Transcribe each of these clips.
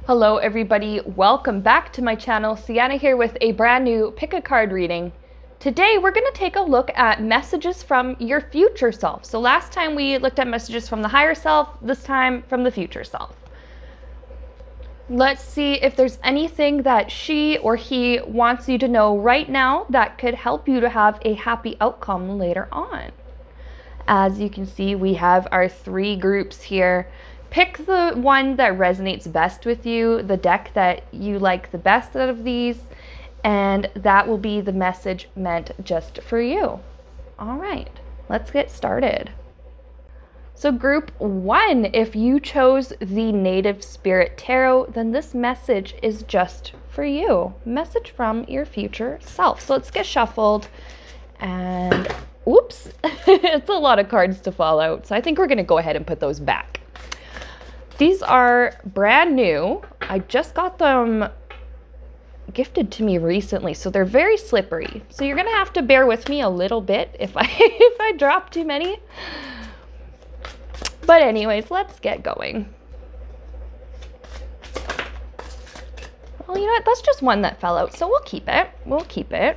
Hello everybody, welcome back to my channel. Sienna here with a brand new pick a card reading. Today we're going to take a look at messages from your future self. So last time we looked at messages from the higher self, this time from the future self. Let's see if there's anything that she or he wants you to know right now that could help you to have a happy outcome later on. As you can see, we have our three groups here. Pick the one that resonates best with you, the deck that you like the best out of these, and that will be the message meant just for you. All right, let's get started. So group one, if you chose the Native Spirit Tarot, then this message is just for you. Message from your future self. So let's get shuffled and oops, it's a lot of cards to fall out. So I think we're gonna go ahead and put those back. These are brand new. I just got them gifted to me recently, so they're very slippery. So you're gonna have to bear with me a little bit if I drop too many. But anyways, let's get going. Well, you know what? That's just one that fell out, so we'll keep it. We'll keep it.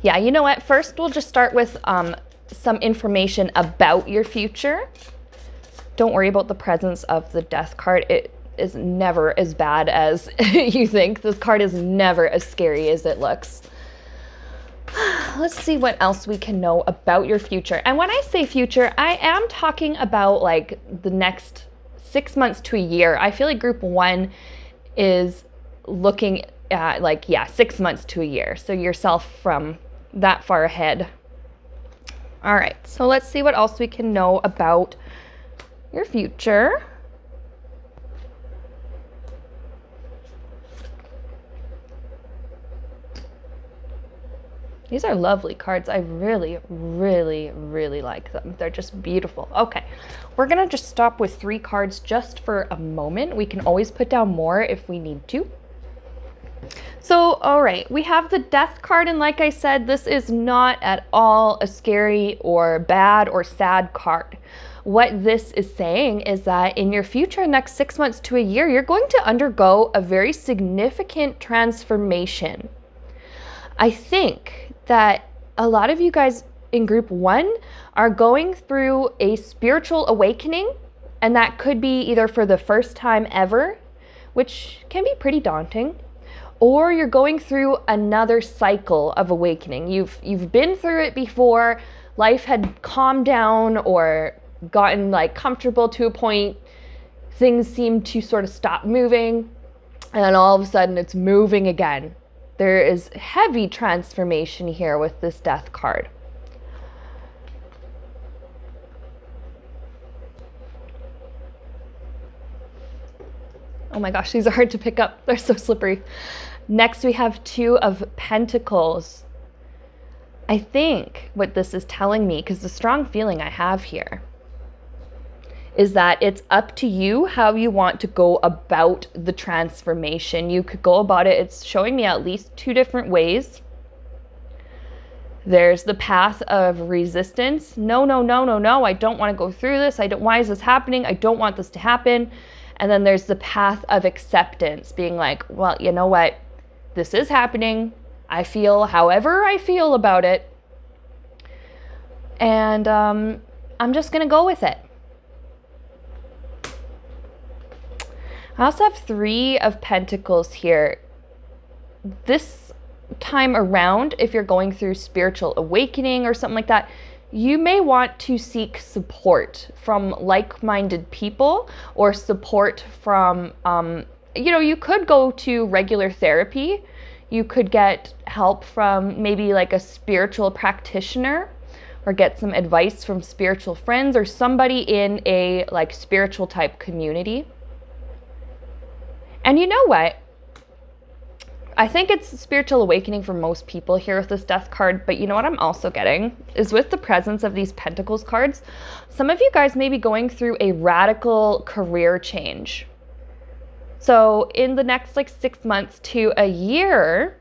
Yeah, you know what? First, we'll just start with some information about your future. Don't worry about the presence of the death card. It is never as bad as you think. This card is never as scary as it looks. Let's see what else we can know about your future. And when I say future, I am talking about like the next 6 months to a year. I feel like group one is looking at like, yeah, 6 months to a year. So yourself from that far ahead. All right, so let's see what else we can know about your future. These are lovely cards. I really, really, really like them. They're just beautiful. Okay, we're gonna just stop with 3 cards just for a moment. We can always put down more if we need to. So, all right, we have the death card, and like I said, this is not at all a scary or bad or sad card. What this is saying is that in your future, next 6 months to a year, you're going to undergo a very significant transformation. I think that a lot of you guys in group one are going through a spiritual awakening, and that could be either for the first time ever, which can be pretty daunting, or you're going through another cycle of awakening. You've been through it before, life had calmed down or gotten like comfortable to a point, things seem to sort of stop moving, and then all of a sudden it's moving again. There is heavy transformation here with this death card. Oh my gosh, these are hard to pick up. They're so slippery. Next, we have 2 of Pentacles. I think what this is telling me, because the strong feeling I have here, is that it's up to you how you want to go about the transformation. You could go about it. It's showing me at least 2 different ways. There's the path of resistance. No, no, no, no, no. I don't want to go through this. Why is this happening? I don't want this to happen. And then there's the path of acceptance, being like, well, you know what? This is happening. I feel however I feel about it. And I'm just going to go with it. I also have 3 of Pentacles here. This time around, if you're going through spiritual awakening or something like that, you may want to seek support from like-minded people or support from, you know, you could go to regular therapy. You could get help from maybe like a spiritual practitioner or get some advice from spiritual friends or somebody in a like spiritual type community. And you know what? I think it's a spiritual awakening for most people here with this death card, but you know what I'm also getting is with the presence of these Pentacles cards, some of you guys may be going through a radical career change. So in the next like 6 months to a year,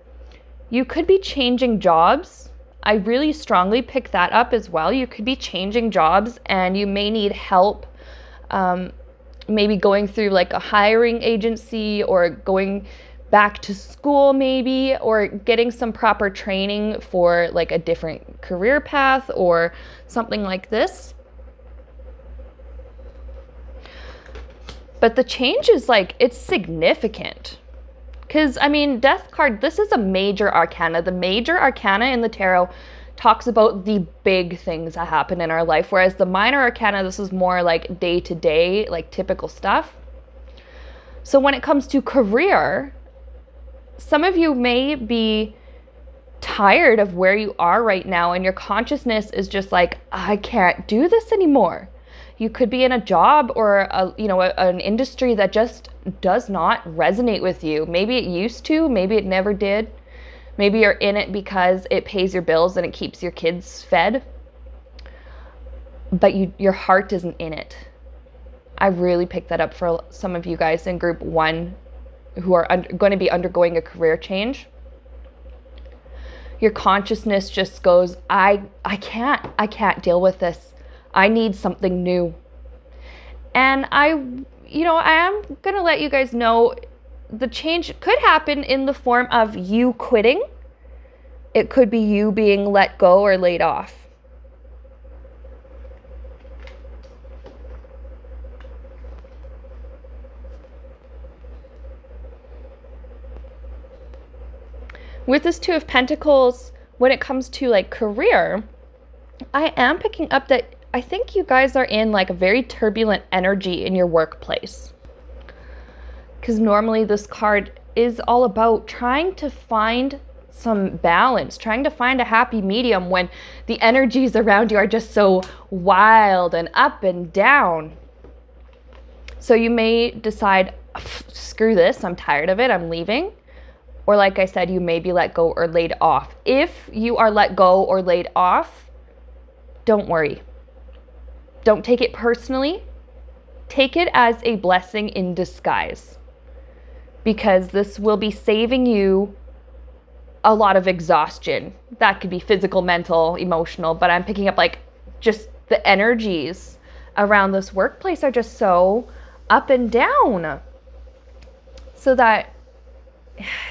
you could be changing jobs. I really strongly pick that up as well. You could be changing jobs and you may need help, maybe going through like a hiring agency or going back to school maybe, or getting some proper training for like a different career path or something like this. But the change is like, it's significant. Because, I mean, Death card, this is a major arcana. The major arcana in the tarot talks about the big things that happen in our life, whereas the minor arcana, this is more like day-to-day, like typical stuff. So when it comes to career, some of you may be tired of where you are right now, and your consciousness is just like, I can't do this anymore. You could be in a job or an industry that just does not resonate with you. Maybe it used to, maybe it never did. Maybe you're in it because it pays your bills and it keeps your kids fed, but your heart isn't in it. I really picked that up for some of you guys in group 1 who are going to be undergoing a career change. Your consciousness just goes, I can't deal with this. I need something new. And I am going to let you guys know the change could happen in the form of you quitting. It could be you being let go or laid off. With this 2 of Pentacles, when it comes to like career, I am picking up that I think you guys are in like a very turbulent energy in your workplace. Because normally this card is all about trying to find some balance, trying to find a happy medium when the energies around you are just so wild and up and down. So you may decide, screw this, I'm tired of it, I'm leaving. Or like I said, you may be let go or laid off. If you are let go or laid off, don't worry. Don't take it personally. Take it as a blessing in disguise, because this will be saving you a lot of exhaustion. That could be physical, mental, emotional, but I'm picking up like just the energies around this workplace are just so up and down. So that,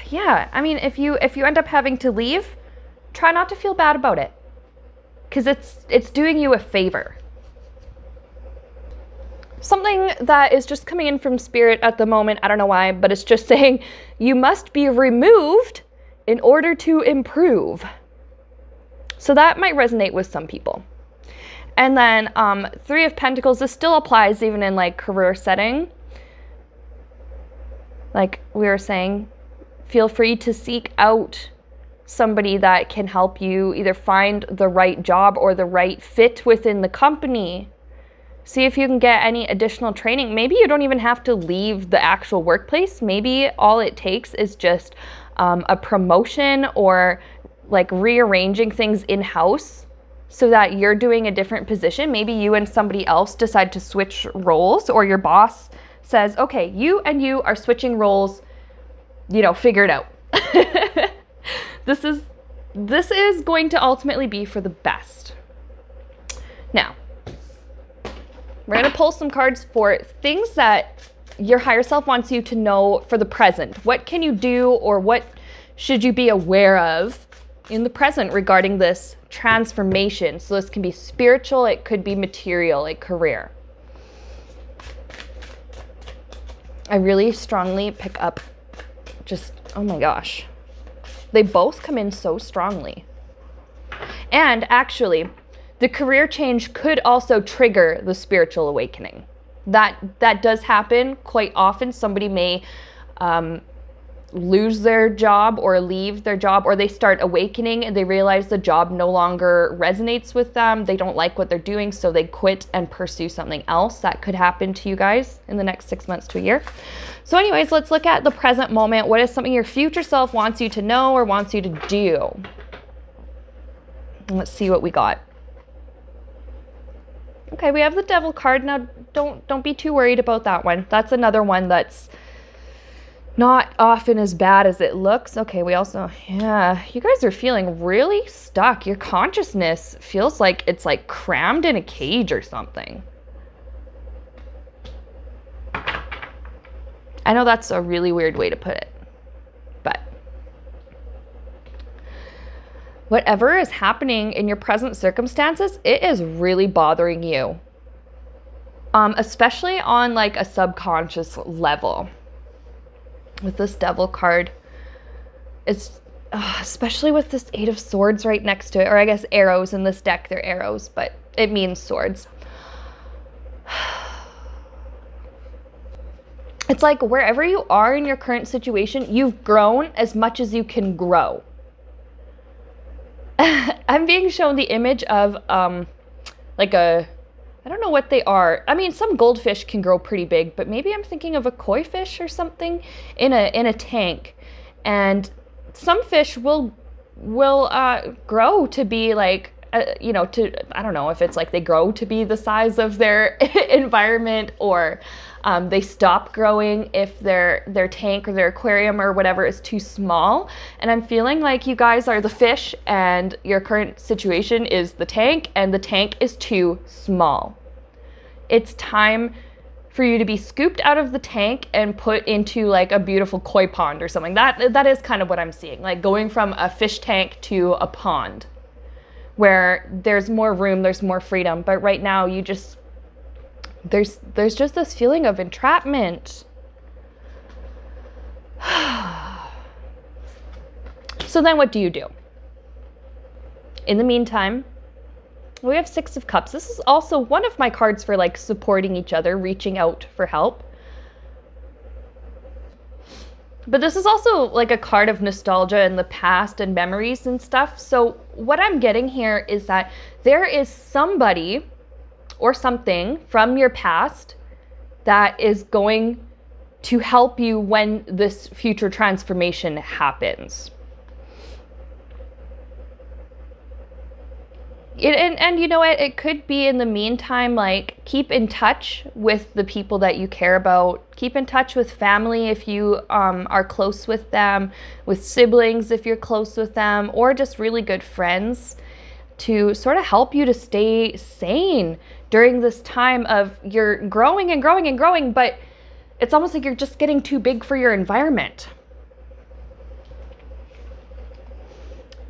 yeah, I mean, if you end up having to leave, try not to feel bad about it, because it's doing you a favor. Something that is just coming in from Spirit at the moment, I don't know why, but it's just saying you must be removed in order to improve. So that might resonate with some people. And then 3 of Pentacles, this still applies even in like career setting. Like we were saying, feel free to seek out somebody that can help you either find the right job or the right fit within the company. See if you can get any additional training. Maybe you don't even have to leave the actual workplace. Maybe all it takes is just a promotion or like rearranging things in-house so that you're doing a different position. Maybe you and somebody else decide to switch roles, or your boss says, okay, you and you are switching roles, figure it out. This is going to ultimately be for the best. Now, we're going to pull some cards for things that your higher self wants you to know for the present. What can you do, or what should you be aware of in the present regarding this transformation? So this can be spiritual, it could be material, like career. I really strongly pick up just, oh my gosh. They both come in so strongly. And actually, the career change could also trigger the spiritual awakening. That does happen quite often. Somebody may lose their job or leave their job, or they start awakening and they realize the job no longer resonates with them. They don't like what they're doing, so they quit and pursue something else. That could happen to you guys in the next 6 months to a year. So anyways, let's look at the present moment. What is something your future self wants you to know or wants you to do? And let's see what we got. Okay, we have the Devil card. Now, don't be too worried about that one. That's another one that's not often as bad as it looks. Okay, we also, yeah, you guys are feeling really stuck. Your consciousness feels like it's like crammed in a cage or something. I know that's a really weird way to put it, but whatever is happening in your present circumstances, it is really bothering you. Especially on like a subconscious level. With this Devil card, it's especially with this Eight of Swords right next to it, or I guess arrows in this deck, they're arrows, but it means swords. It's like wherever you are in your current situation, you've grown as much as you can grow. I'm being shown the image of like a, I don't know what they are. I mean, some goldfish can grow pretty big, but maybe I'm thinking of a koi fish or something in a tank. And some fish will grow to be like, you know, I don't know if it's like they grow to be the size of their environment, or they stop growing if their tank or their aquarium or whatever is too small. And I'm feeling like you guys are the fish and your current situation is the tank, and the tank is too small. It's time for you to be scooped out of the tank and put into like a beautiful koi pond or something. That is kind of what I'm seeing, like going from a fish tank to a pond where there's more room, there's more freedom. But right now you just, there's just this feeling of entrapment. So then what do you do? In the meantime, we have Six of Cups. This is also one of my cards for like supporting each other, reaching out for help. But this is also like a card of nostalgia in the past and memories and stuff. So what I'm getting here is that there is somebody or something from your past that is going to help you when this future transformation happens. And you know what, it could be in the meantime, like keep in touch with the people that you care about. Keep in touch with family if you are close with them, with siblings if you're close with them, or just really good friends to sort of help you to stay sane during this time of you're growing and growing and growing, but it's almost like you're just getting too big for your environment.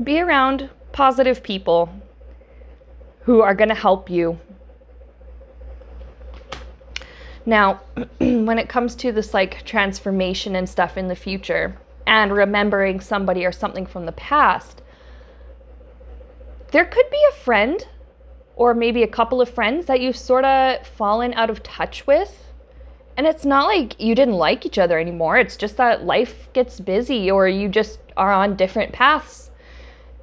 Be around positive people who are going to help you. Now, when it comes to this like transformation and stuff in the future and remembering somebody or something from the past, there could be a friend or maybe a couple of friends that you've sort of fallen out of touch with. And it's not like you didn't like each other anymore. It's just that life gets busy or you just are on different paths.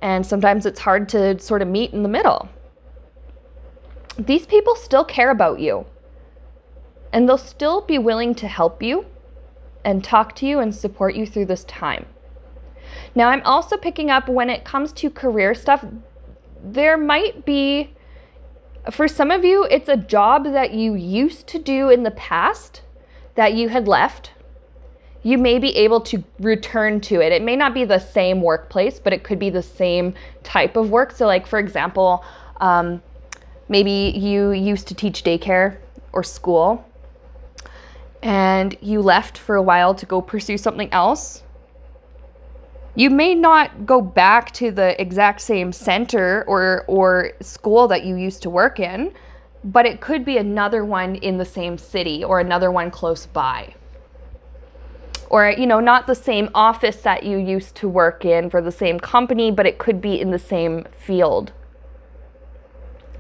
And sometimes it's hard to sort of meet in the middle. These people still care about you, and they'll still be willing to help you and talk to you and support you through this time. Now, I'm also picking up when it comes to career stuff, there might be, for some of you, it's a job that you used to do in the past that you had left. You may be able to return to it. It may not be the same workplace, but it could be the same type of work. So like, for example, maybe you used to teach daycare or school and you left for a while to go pursue something else. You may not go back to the exact same center or school that you used to work in, but it could be another one in the same city or another one close by. Or, you know, not the same office that you used to work in for the same company, but it could be in the same field.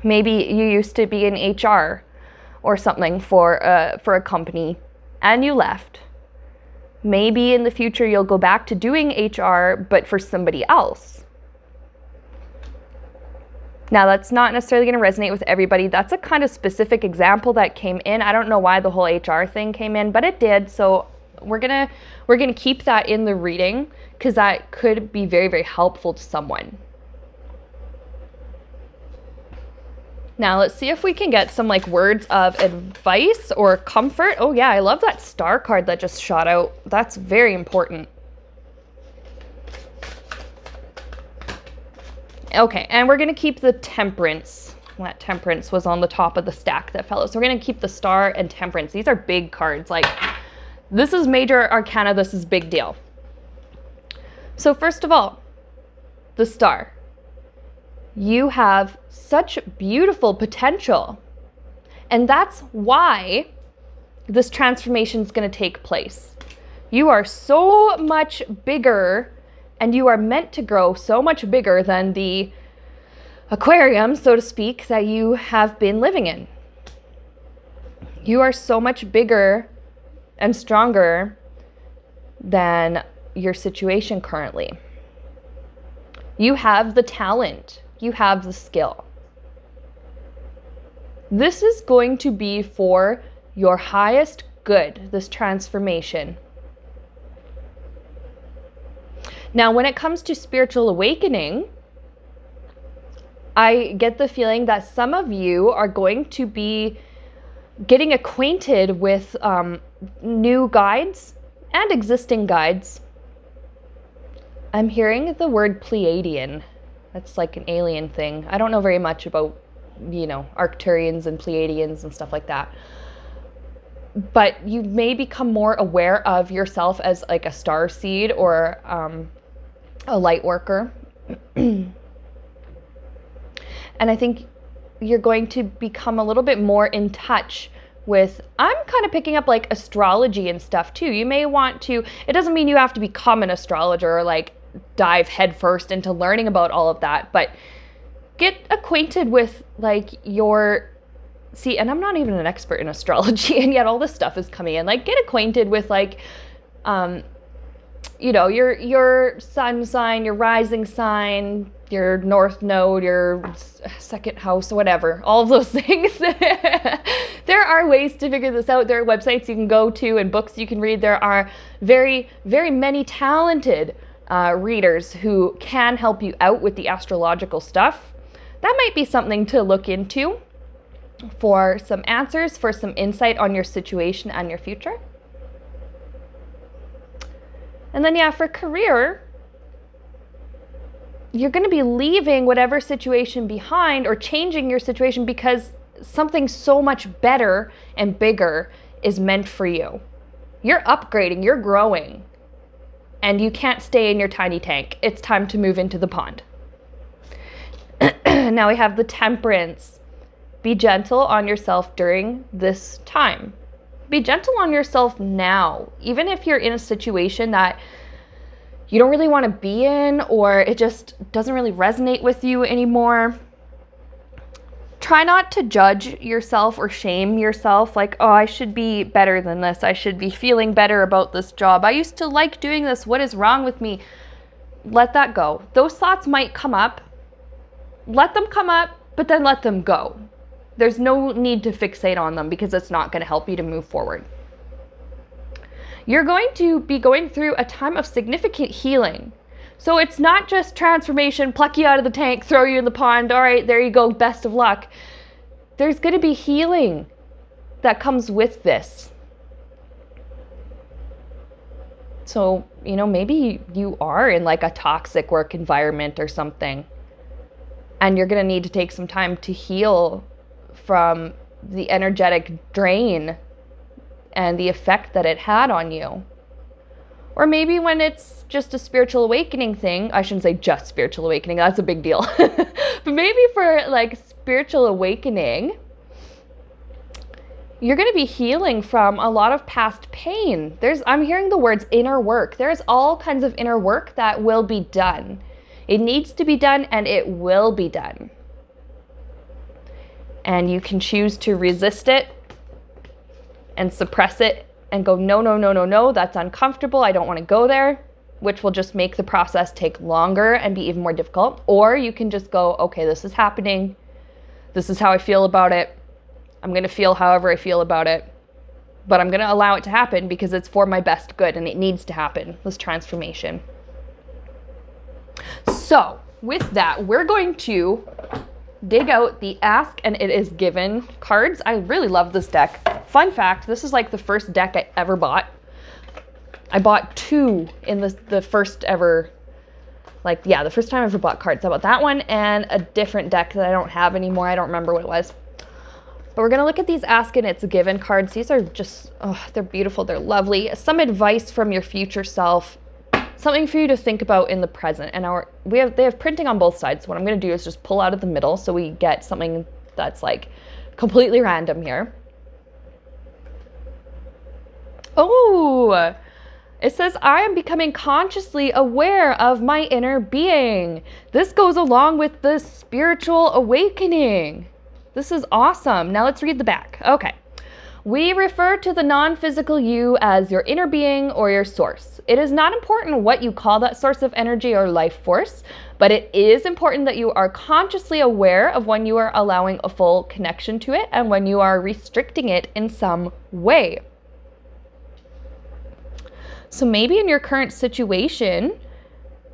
Maybe you used to be in HR or something for a company and you left. Maybe in the future you'll go back to doing HR, but for somebody else. Now, that's not necessarily going to resonate with everybody. That's a kind of specific example that came in. I don't know why the whole HR thing came in, but it did. So we're gonna keep that in the reading because that could be very, very helpful to someone. Now let's see if we can get some like words of advice or comfort. Oh yeah, I love that star card that just shot out. That's very important. Okay, and we're gonna keep the temperance. That temperance was on the top of the stack that fell out. So we're gonna keep the star and temperance. These are big cards. Like, this is major arcana, this is big deal. So first of all, the star. You have such beautiful potential. And that's why this transformation is going to take place. You are so much bigger, and you are meant to grow so much bigger than the aquarium, so to speak, that you have been living in. You are so much bigger and stronger than your situation currently. You have the talent. You have the skill. This is going to be for your highest good, this transformation. Now, when it comes to spiritual awakening, I get the feeling that some of you are going to be getting acquainted with new guides and existing guides. I'm hearing the word Pleiadian. That's like an alien thing. I don't know very much about, you know, Arcturians and Pleiadians and stuff like that. But you may become more aware of yourself as like a star seed or a light worker. And I think you're going to become a little bit more in touch with, I'm kind of picking up like astrology and stuff too. You may want to, it doesn't mean you have to become an astrologer or like dive headfirst into learning about all of that, but get acquainted with like your, see, and I'm not even an expert in astrology, and yet all this stuff is coming in. Like, get acquainted with like, you know, your sun sign, your rising sign, your north node, your second house, whatever, all of those things. There are ways to figure this out. There are websites you can go to and books you can read. There are very, very many talented readers who can help you out with the astrological stuff. That might be something to look into for some answers, for some insight on your situation and your future. And then, yeah, for career, you're going to be leaving whatever situation behind or changing your situation because something so much better and bigger is meant for you. You're upgrading, you're growing, and you can't stay in your tiny tank. It's time to move into the pond. Now we have the temperance. Be gentle on yourself during this time. Be gentle on yourself now, even if you're in a situation that you don't really want to be in, or it just doesn't really resonate with you anymore. Try not to judge yourself or shame yourself like, oh, I should be better than this. I should be feeling better about this job. I used to like doing this. What is wrong with me? Let that go. Those thoughts might come up. Let them come up, but then let them go. There's no need to fixate on them because it's not going to help you to move forward. You're going to be going through a time of significant healing. So it's not just transformation, pluck you out of the tank, throw you in the pond, all right, there you go, best of luck. There's going to be healing that comes with this. So, you know, maybe you are in like a toxic work environment or something, and you're going to need to take some time to heal from the energetic drain and the effect that it had on you. Or maybe when it's just a spiritual awakening thing, I shouldn't say just spiritual awakening, that's a big deal. But maybe for like spiritual awakening, you're going to be healing from a lot of past pain. I'm hearing the words inner work. There's all kinds of inner work that will be done. It needs to be done, and it will be done. And you can choose to resist it and suppress it and go, no, no, no, no, no, that's uncomfortable, I don't want to go there, which will just make the process take longer and be even more difficult. Or you can just go, okay, this is happening, this is how I feel about it, I'm going to feel however I feel about it, but I'm going to allow it to happen because it's for my best good and it needs to happen, this transformation. So with that, we're going to dig out the Ask and It Is Given cards. I really love this deck. Fun fact, this is like the first deck I ever bought. I bought 2 in the first ever, the first time I ever bought cards. I bought that one and a different deck that I don't have anymore. I don't remember what it was. But we're going to look at these Ask and It's Given cards. These are just, they're beautiful. They're lovely. Some advice from your future self. Something for you to think about in the present. And they have printing on both sides. So what I'm going to do is just pull out of the middle so we get something that's like completely random here. Oh, it says, I am becoming consciously aware of my inner being. This goes along with the spiritual awakening. This is awesome. Now let's read the back. Okay. We refer to the non-physical you as your inner being or your source. It is not important what you call that source of energy or life force, but it is important that you are consciously aware of when you are allowing a full connection to it and when you are restricting it in some way. So maybe in your current situation,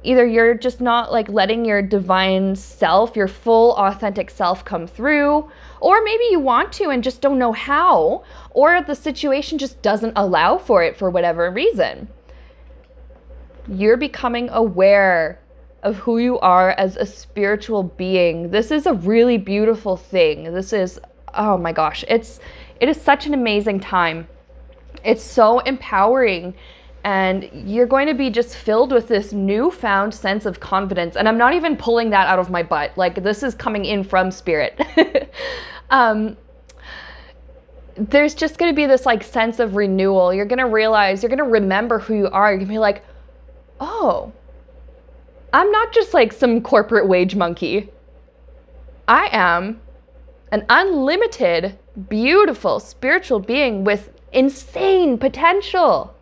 either you're just not like letting your divine self, your full authentic self come through, or maybe you want to and just don't know how, or the situation just doesn't allow for it for whatever reason. You're becoming aware of who you are as a spiritual being. This is a really beautiful thing. This is, oh my gosh, it is such an amazing time. It's so empowering. And you're going to be just filled with this newfound sense of confidence. And I'm not even pulling that out of my butt. Like, this is coming in from spirit. There's just going to be this like sense of renewal. You're going to realize, you're going to remember who you are. You're going to be like, oh, I'm not just like some corporate wage monkey. I am an unlimited, beautiful, spiritual being with insane potential.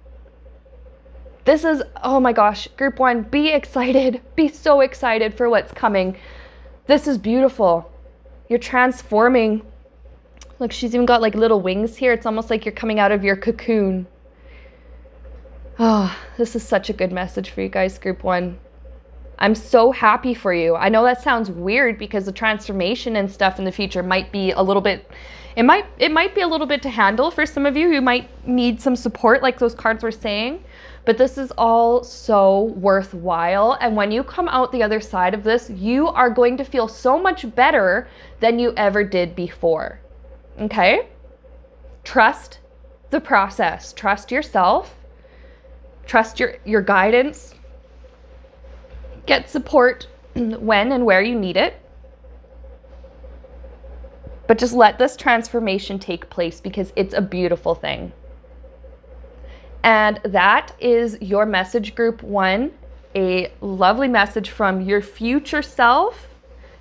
This is, oh my gosh, group 1, be excited. Be so excited for what's coming. This is beautiful. You're transforming. Look, she's even got like little wings here. It's almost like you're coming out of your cocoon. Oh, this is such a good message for you guys, group 1. I'm so happy for you. I know that sounds weird because the transformation and stuff in the future might be a little bit, it might be a little bit to handle for some of you who might need some support like those cards were saying. But this is all so worthwhile. And when you come out the other side of this, you are going to feel so much better than you ever did before. Okay? Trust the process. Trust yourself. Trust your guidance. Get support when and where you need it. But just let this transformation take place because it's a beautiful thing. And that is your message, group 1, a lovely message from your future self.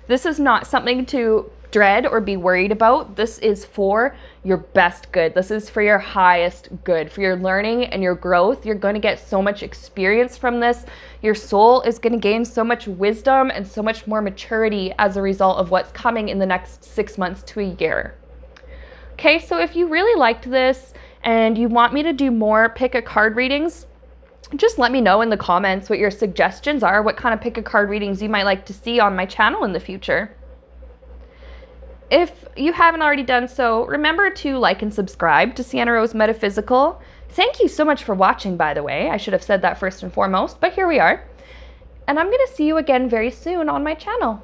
This is not something to dread or be worried about. This is for your best good. This is for your highest good, for your learning and your growth. You're going to get so much experience from this. Your soul is going to gain so much wisdom and so much more maturity as a result of what's coming in the next 6 months to a year. Okay, so if you really liked this, and you want me to do more pick a card readings, just let me know in the comments what your suggestions are, what kind of pick a card readings you might like to see on my channel in the future. If you haven't already done so, remember to like and subscribe to Sienna Rose Metaphysical. Thank you so much for watching, by the way. I should have said that first and foremost, but here we are. And I'm going to see you again very soon on my channel.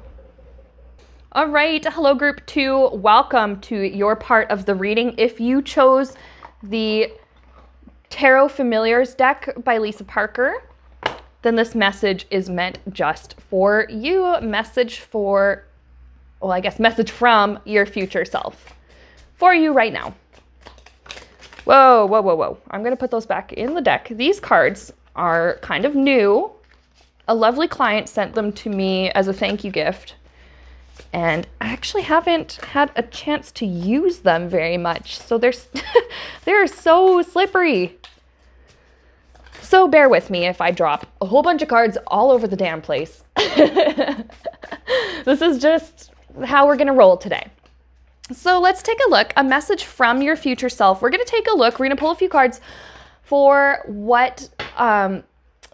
All right, hello group 2. Welcome to your part of the reading. If you chose the Tarot Familiars deck by Lisa Parker, then this message is meant just for you. Message for, well, I guess message from your future self for you right now. Whoa, whoa, whoa, whoa. I'm going to put those back in the deck. These cards are kind of new. A lovely client sent them to me as a thank you gift. And I actually haven't had a chance to use them very much. So they're so slippery. So bear with me if I drop a whole bunch of cards all over the damn place. This is just how we're going to roll today. So let's take a look. A message from your future self. We're going to take a look. We're going to pull a few cards for what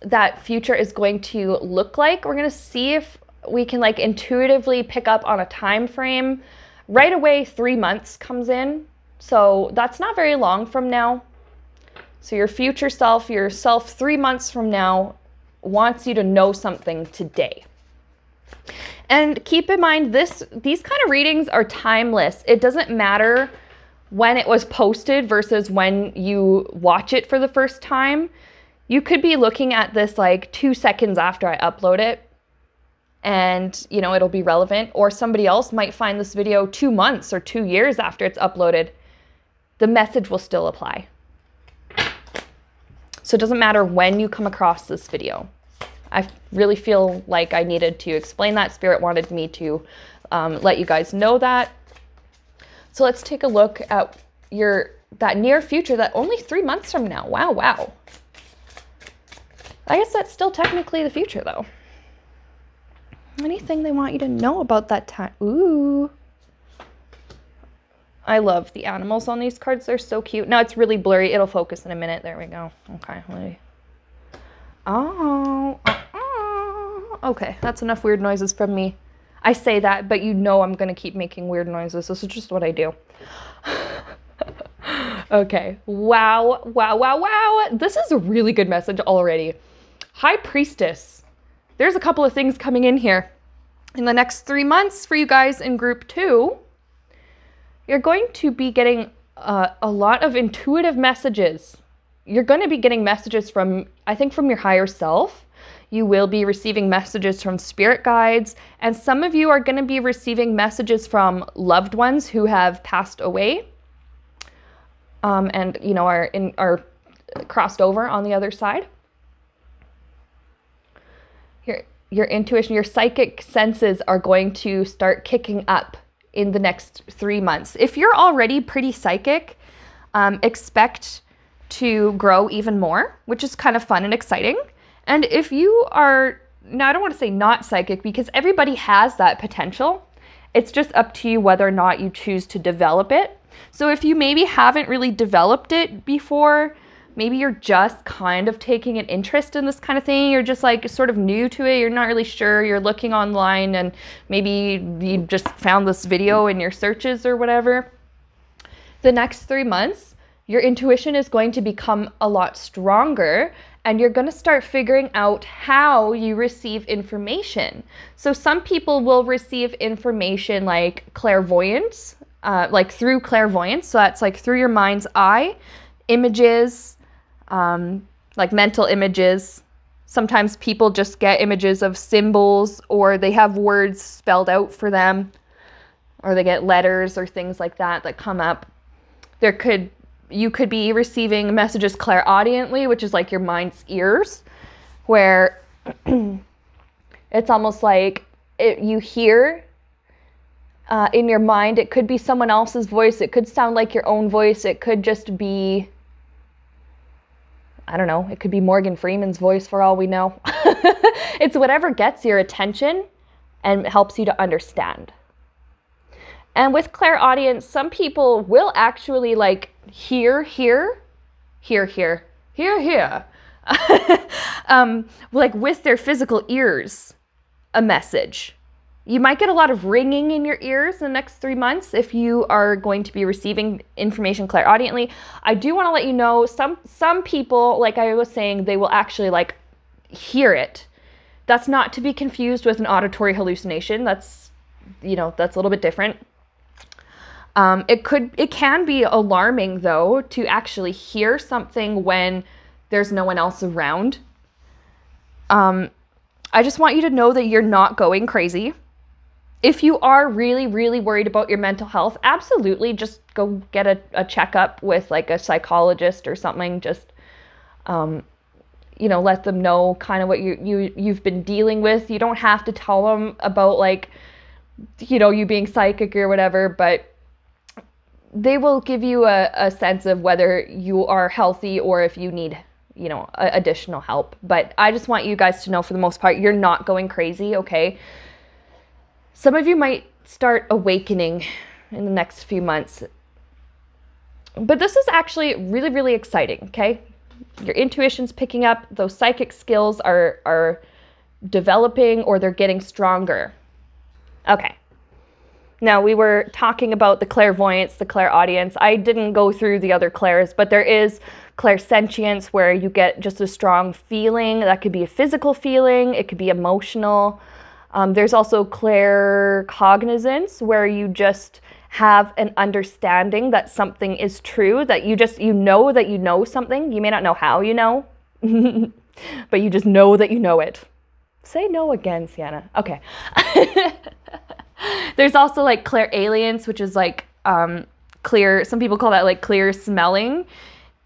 that future is going to look like. We're going to see if we can like intuitively pick up on a time frame. Right away, 3 months comes in. So that's not very long from now. So your future self, yourself 3 months from now, wants you to know something today. And keep in mind, these kind of readings are timeless. It doesn't matter when it was posted versus when you watch it for the first time. You could be looking at this like 2 seconds after I upload it, and you know, it'll be relevant, or somebody else might find this video 2 months or 2 years after it's uploaded. The message will still apply. So it doesn't matter when you come across this video. I really feel like I needed to explain that. Spirit wanted me to let you guys know that. So let's take a look at that near future, that only 3 months from now. Wow, wow. I guess that's still technically the future though. Anything they want you to know about that time? Ooh. I love the animals on these cards. They're so cute. Now it's really blurry. It'll focus in a minute. There we go. Okay. Oh. Okay, that's enough weird noises from me. I say that, but you know I'm going to keep making weird noises. This is just what I do. Okay. Wow, wow, wow, wow. This is a really good message already. High Priestess. There's a couple of things coming in here. In the next 3 months for you guys in group 2, you're going to be getting a lot of intuitive messages. You're going to be getting messages from, I think, from your higher self. You will be receiving messages from spirit guides, and some of you are going to be receiving messages from loved ones who have passed away, and you know, are crossed over on the other side. Your intuition, your psychic senses are going to start kicking up in the next 3 months. If you're already pretty psychic, expect to grow even more, which is kind of fun and exciting. And if you are, now I don't want to say not psychic, because everybody has that potential. It's just up to you whether or not you choose to develop it. So if you maybe haven't really developed it before, maybe you're just kind of taking an interest in this kind of thing. You're just like sort of new to it. You're not really sure. You're looking online and maybe you just found this video in your searches or whatever. The next 3 months, your intuition is going to become a lot stronger, and you're going to start figuring out how you receive information. So some people will receive information like clairvoyance, like through clairvoyance. So that's like through your mind's eye, images, like mental images. Sometimes people just get images of symbols, or they have words spelled out for them, or they get letters or things like that come up. You could be receiving messages clairaudiently, which is like your mind's ears, where it's almost like you hear in your mind. It could be someone else's voice. It could sound like your own voice. It could just be, I don't know, it could be Morgan Freeman's voice for all we know. It's whatever gets your attention and helps you to understand. And with clairaudience, some people will actually like hear, like with their physical ears, a message. You might get a lot of ringing in your ears in the next 3 months if you are going to be receiving information clairaudiently. I do want to let you know, some people, like I was saying, they will actually like hear it. That's not to be confused with an auditory hallucination. That's, you know, that's a little bit different. It can be alarming though to actually hear something when there's no one else around. I just want you to know that you're not going crazy. If you are really, really worried about your mental health, absolutely just go get a checkup with like a psychologist or something. Just, you know, let them know kind of what you've been dealing with. You don't have to tell them about like, you know, you being psychic or whatever, but they will give you a sense of whether you are healthy or if you need, you know, additional help. But I just want you guys to know, for the most part, you're not going crazy, okay? Some of you might start awakening in the next few months. But this is actually really, really exciting, okay? Your intuition's picking up. Those psychic skills are developing or they're getting stronger. Okay. Now, we were talking about the clairvoyance, the clairaudience. I didn't go through the other clairs, but there is clairsentience where you get just a strong feeling. That could be a physical feeling. It could be emotional. There's also claircognizance where you just have an understanding that something is true, that you know that you know something. You may not know how you know, but you just know that you know it. Say no again, Sienna. Okay. There's also like clairalience, which is like clear, some people call that like clear smelling.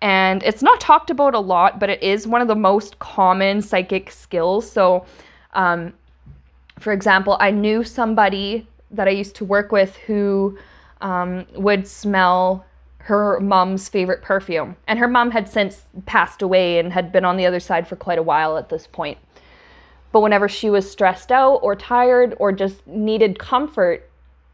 And it's not talked about a lot, but it is one of the most common psychic skills. So, for example, I knew somebody that I used to work with who would smell her mom's favorite perfume. And her mom had since passed away and had been on the other side for quite a while at this point. But whenever she was stressed out or tired or just needed comfort,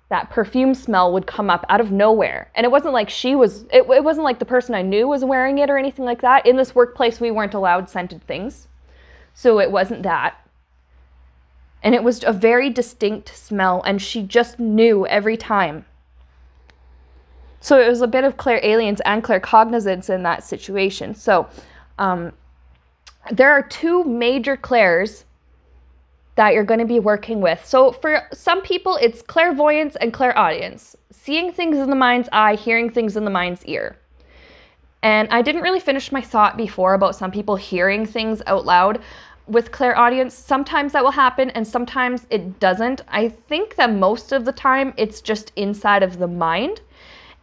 that perfume smell would come up out of nowhere. And it wasn't like it wasn't like the person I knew was wearing it or anything like that. In this workplace, we weren't allowed scented things. So it wasn't that. And it was a very distinct smell, and she just knew every time. So it was a bit of clairalience and claircognizance in that situation. So there are two major clairs that you're going to be working with. So for some people, it's clairvoyance and clairaudience. Seeing things in the mind's eye, hearing things in the mind's ear. And I didn't really finish my thought before about some people hearing things out loud. With clairaudience, sometimes that will happen and sometimes it doesn't. I think that most of the time it's just inside of the mind.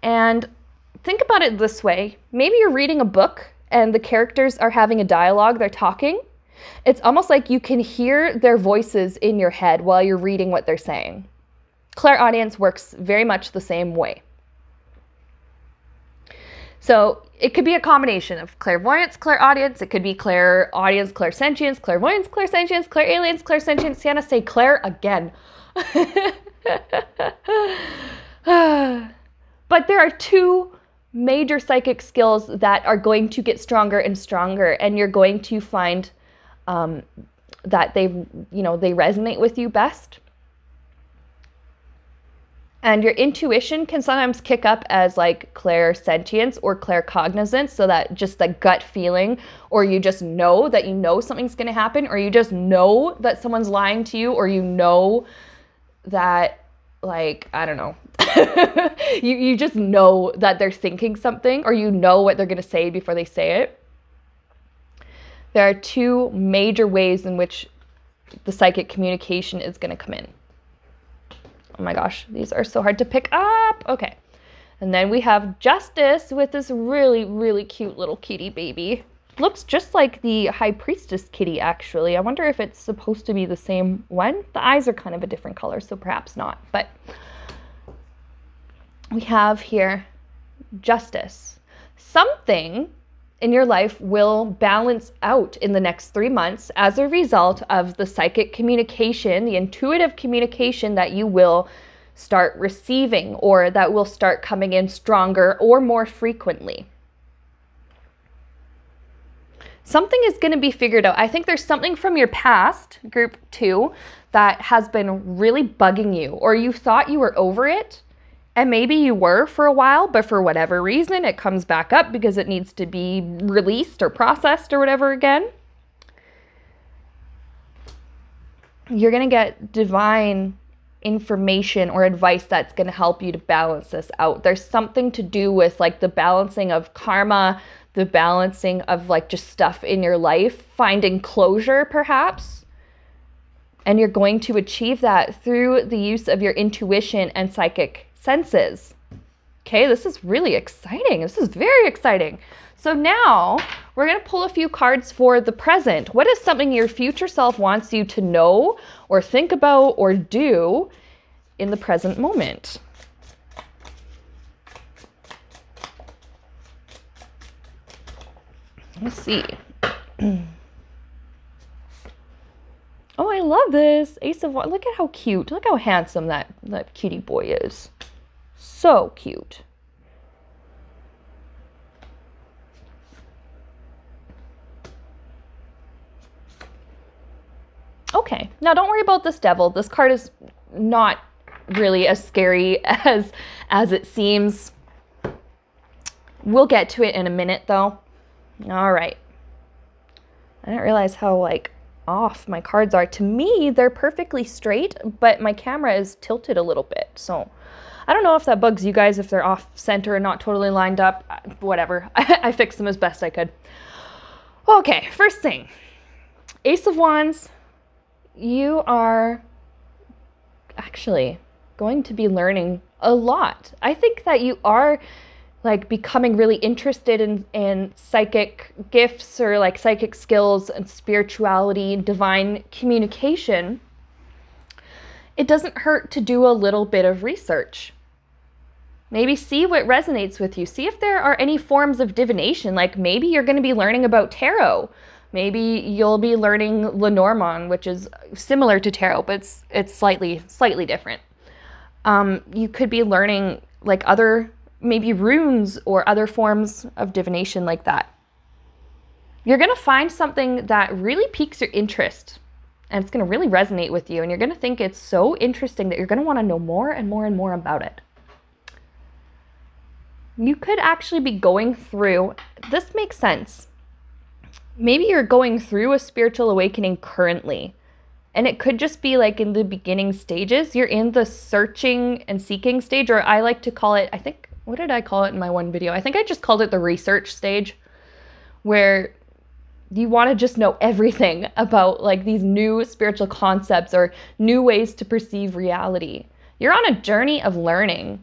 And think about it this way. Maybe you're reading a book and the characters are having a dialogue, they're talking. It's almost like you can hear their voices in your head while you're reading what they're saying. Clairaudience works very much the same way. So it could be a combination of clairvoyance, clairaudience. It could be clairaudience, clairsentience, clairvoyance, clairsentience, clairalience, clairsentience. Sienna, say clair again. But there are two major psychic skills that are going to get stronger and stronger, and you're going to find that they resonate with you best. And your intuition can sometimes kick up as like clairsentience or claircognizance, so that just the gut feeling, or you just know that you know something's going to happen, or you just know that someone's lying to you, or you know that, like, I don't know, you just know that they're thinking something, or you know what they're going to say before they say it. There are two major ways in which the psychic communication is going to come in. Oh my gosh, these are so hard to pick up. Okay. And then we have Justice with this really, really cute little kitty baby. Looks just like the High Priestess kitty, actually. I wonder if it's supposed to be the same one. The eyes are kind of a different color, so perhaps not. But we have here Justice. Something in your life will balance out in the next 3 months as a result of the psychic communication, the intuitive communication that you will start receiving, or that will start coming in stronger or more frequently. Something is going to be figured out. I think there's something from your past, group 2, that has been really bugging you, or you thought you were over it. And maybe you were for a while, but for whatever reason, it comes back up because it needs to be released or processed or whatever again. You're going to get divine information or advice that's going to help you to balance this out. There's something to do with like the balancing of karma, the balancing of like just stuff in your life, finding closure perhaps. And you're going to achieve that through the use of your intuition and psychic senses. Okay, this is really exciting. This is very exciting. So now we're going to pull a few cards for the present. What is something your future self wants you to know or think about or do in the present moment? Let's see. Oh, I love this. Ace of Wands. Look at how cute. Look how handsome that cutie boy is. So cute. Okay, now don't worry about this devil. This card is not really as scary as it seems. We'll get to it in a minute though. All right. I didn't realize how like off my cards are. To me, they're perfectly straight, but my camera is tilted a little bit. So I don't know if that bugs you guys, if they're off center and not totally lined up. Whatever. I fixed them as best I could. Okay, first thing. Ace of Wands. You are actually going to be learning a lot. I think that you are like becoming really interested in psychic gifts or like psychic skills and spirituality, divine communication. It doesn't hurt to do a little bit of research. Maybe see what resonates with you. See if there are any forms of divination. Like maybe you're going to be learning about tarot. Maybe you'll be learning Lenormand, which is similar to tarot, but it's slightly different. You could be learning like other, maybe runes or other forms of divination like that. You're going to find something that really piques your interest, and it's going to really resonate with you, and you're going to think it's so interesting that you're going to want to know more and more and more about it. You could actually be going through, this makes sense. Maybe you're going through a spiritual awakening currently, and it could just be like in the beginning stages. You're in the searching and seeking stage, or I like to call it, I think, what did I call it in my one video? I think I just called it the research stage, where you want to just know everything about like these new spiritual concepts or new ways to perceive reality. You're on a journey of learning.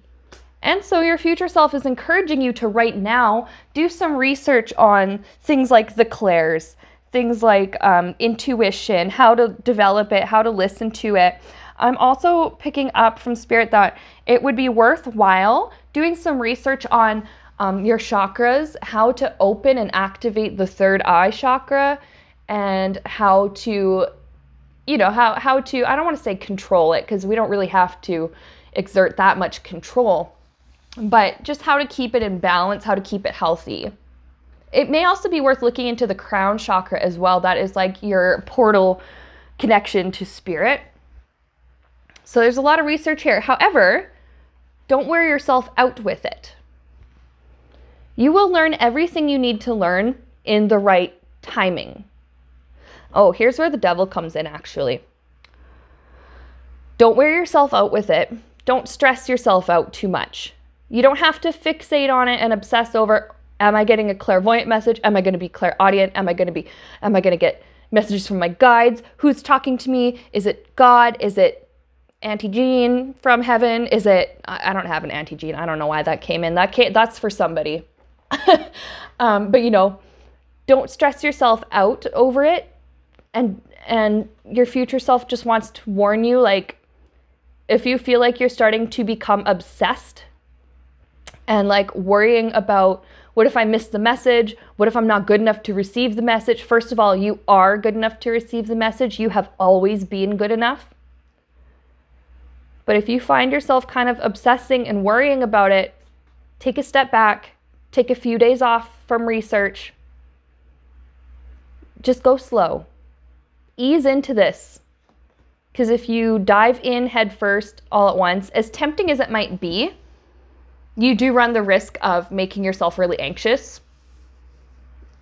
And so your future self is encouraging you to right now do some research on things like the clairs, things like intuition, how to develop it, how to listen to it. I'm also picking up from Spirit that it would be worthwhile doing some research on your chakras, how to open and activate the third eye chakra, and how to, you know, how to, I don't want to say control it because we don't really have to exert that much control, but just how to keep it in balance, how to keep it healthy. It may also be worth looking into the crown chakra as well. That is like your portal connection to spirit. So there's a lot of research here. However, don't wear yourself out with it. You will learn everything you need to learn in the right timing. Oh, here's where the devil comes in actually. Don't wear yourself out with it. Don't stress yourself out too much. You don't have to fixate on it and obsess over, am I getting a clairvoyant message? Am I going to be clairaudient? Am I going to get messages from my guides? Who's talking to me? Is it God? Is it Auntie Jean from heaven? Is it, I don't have an Auntie Jean. I don't know why that came in. That's for somebody. But you know, don't stress yourself out over it. And your future self just wants to warn you, like, if you feel like you're starting to become obsessed and like worrying about, what if I miss the message? What if I'm not good enough to receive the message? First of all, you are good enough to receive the message. You have always been good enough. But if you find yourself kind of obsessing and worrying about it, take a step back, take a few days off from research. Just go slow. Ease into this. Because if you dive in head first all at once, as tempting as it might be, you do run the risk of making yourself really anxious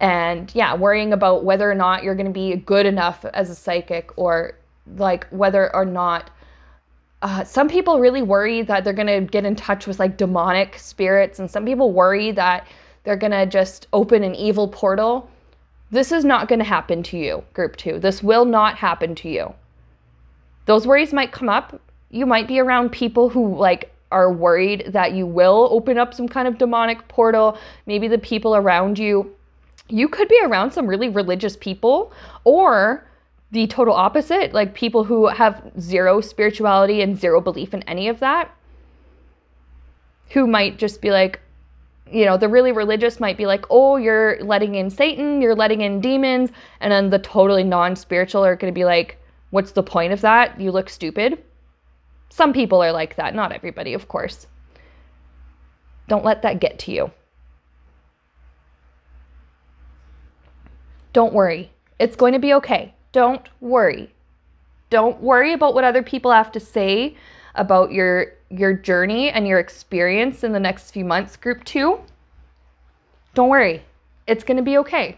and worrying about whether or not you're going to be good enough as a psychic, or like whether or not some people really worry that they're going to get in touch with like demonic spirits, and some people worry that they're going to just open an evil portal. This is not going to happen to you, group 2. This will not happen to you. Those worries might come up. You might be around people who like are worried that you will open up some kind of demonic portal. Maybe the people around you, you could be around some really religious people, or the total opposite, like people who have zero spirituality and zero belief in any of that, who might just be like, you know, the really religious might be like, oh, you're letting in Satan, you're letting in demons. And then the totally non-spiritual are going to be like, what's the point of that? You look stupid. Some people are like that. Not everybody, of course. Don't let that get to you. Don't worry. It's going to be okay. Don't worry. Don't worry about what other people have to say about your journey and your experience in the next few months, group 2. Don't worry. It's going to be okay.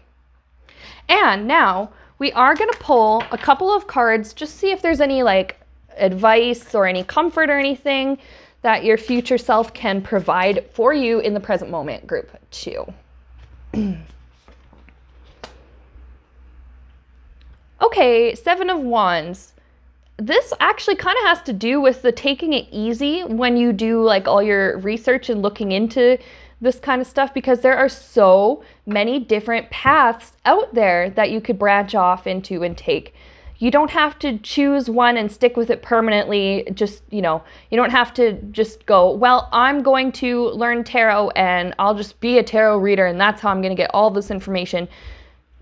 And now we are going to pull a couple of cards, just see if there's any like advice or any comfort or anything that your future self can provide for you in the present moment, group 2. Okay, 7 of Wands. This actually kind of has to do with the taking it easy when you do like all your research and looking into this kind of stuff, because there are so many different paths out there that you could branch off into and take. You don't have to choose one and stick with it permanently. Just, you know, you don't have to just go, well, I'm going to learn tarot and I'll just be a tarot reader and that's how I'm going to get all this information.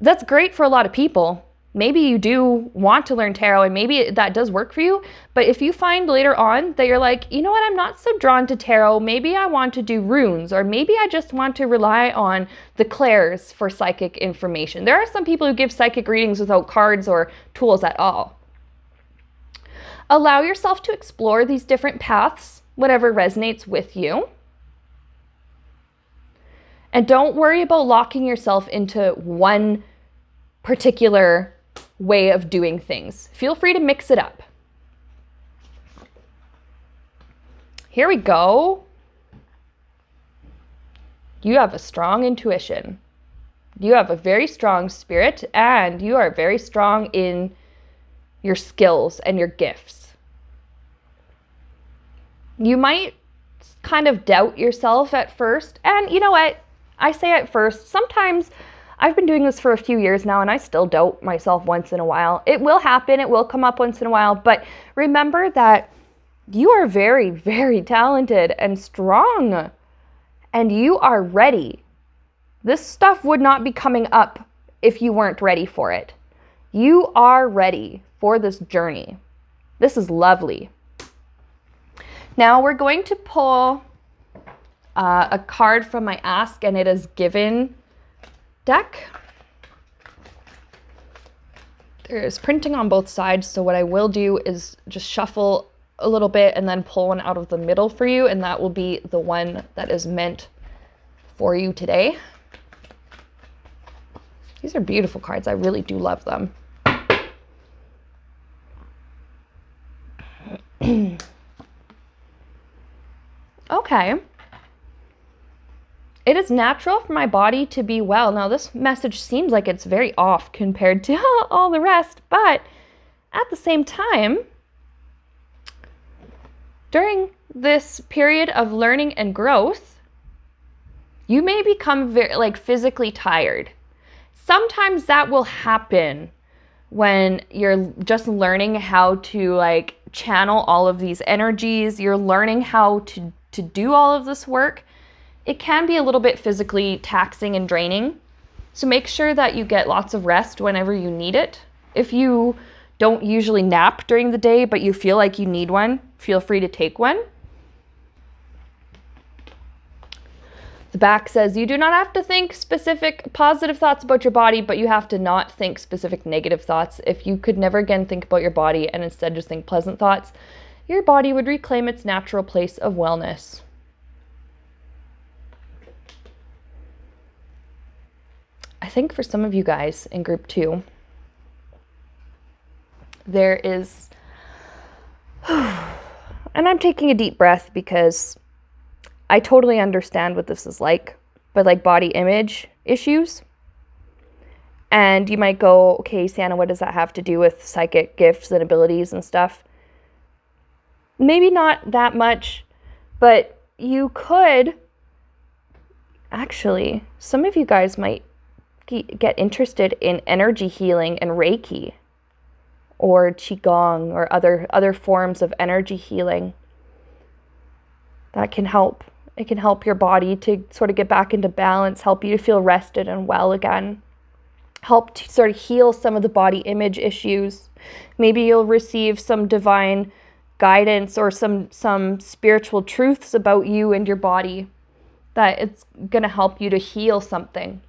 That's great for a lot of people. Maybe you do want to learn tarot and maybe that does work for you. But if you find later on that you're like, you know what, I'm not so drawn to tarot. Maybe I want to do runes, or maybe I just want to rely on the clairs for psychic information. There are some people who give psychic readings without cards or tools at all. Allow yourself to explore these different paths, whatever resonates with you. And don't worry about locking yourself into one particular way of doing things. Feel free to mix it up. Here we go. You have a strong intuition. You have a very strong spirit, and you are very strong in your skills and your gifts. You might kind of doubt yourself at first, and you know what? I say at first, sometimes I've been doing this for a few years now and I still doubt myself once in a while. It will happen. It will come up once in a while. But remember that you are very, very talented and strong and you are ready. This stuff would not be coming up if you weren't ready for it. You are ready for this journey. This is lovely. Now we're going to pull a card from my Ask and It Is Given deck. There is printing on both sides, so what I will do is just shuffle a little bit and then pull one out of the middle for you, and that will be the one that is meant for you today. These are beautiful cards. I really do love them. Okay. It is natural for my body to be well. Now, this message seems like it's very off compared to all the rest, but at the same time, during this period of learning and growth, you may become very, physically tired. Sometimes that will happen when you're just learning how to channel all of these energies. You're learning how to do all of this work. It can be a little bit physically taxing and draining. So make sure that you get lots of rest whenever you need it. If you don't usually nap during the day, but you feel like you need one, feel free to take one. The back says you do not have to think specific positive thoughts about your body, but you have to not think specific negative thoughts. If you could never again think about your body and instead just think pleasant thoughts, your body would reclaim its natural place of wellness. I think for some of you guys in group 2, there is, and I'm taking a deep breath because I totally understand what this is like, but body image issues. And you might go, okay, Sienna, what does that have to do with psychic gifts and abilities and stuff? Maybe not that much, but you could, actually, some of you guys might get interested in energy healing and Reiki or Qigong or other forms of energy healing. That can help. It can help your body to sort of get back into balance, help you to feel rested and well again, help to sort of heal some of the body image issues. Maybe you'll receive some divine guidance or some spiritual truths about you and your body that it's going to help you to heal something.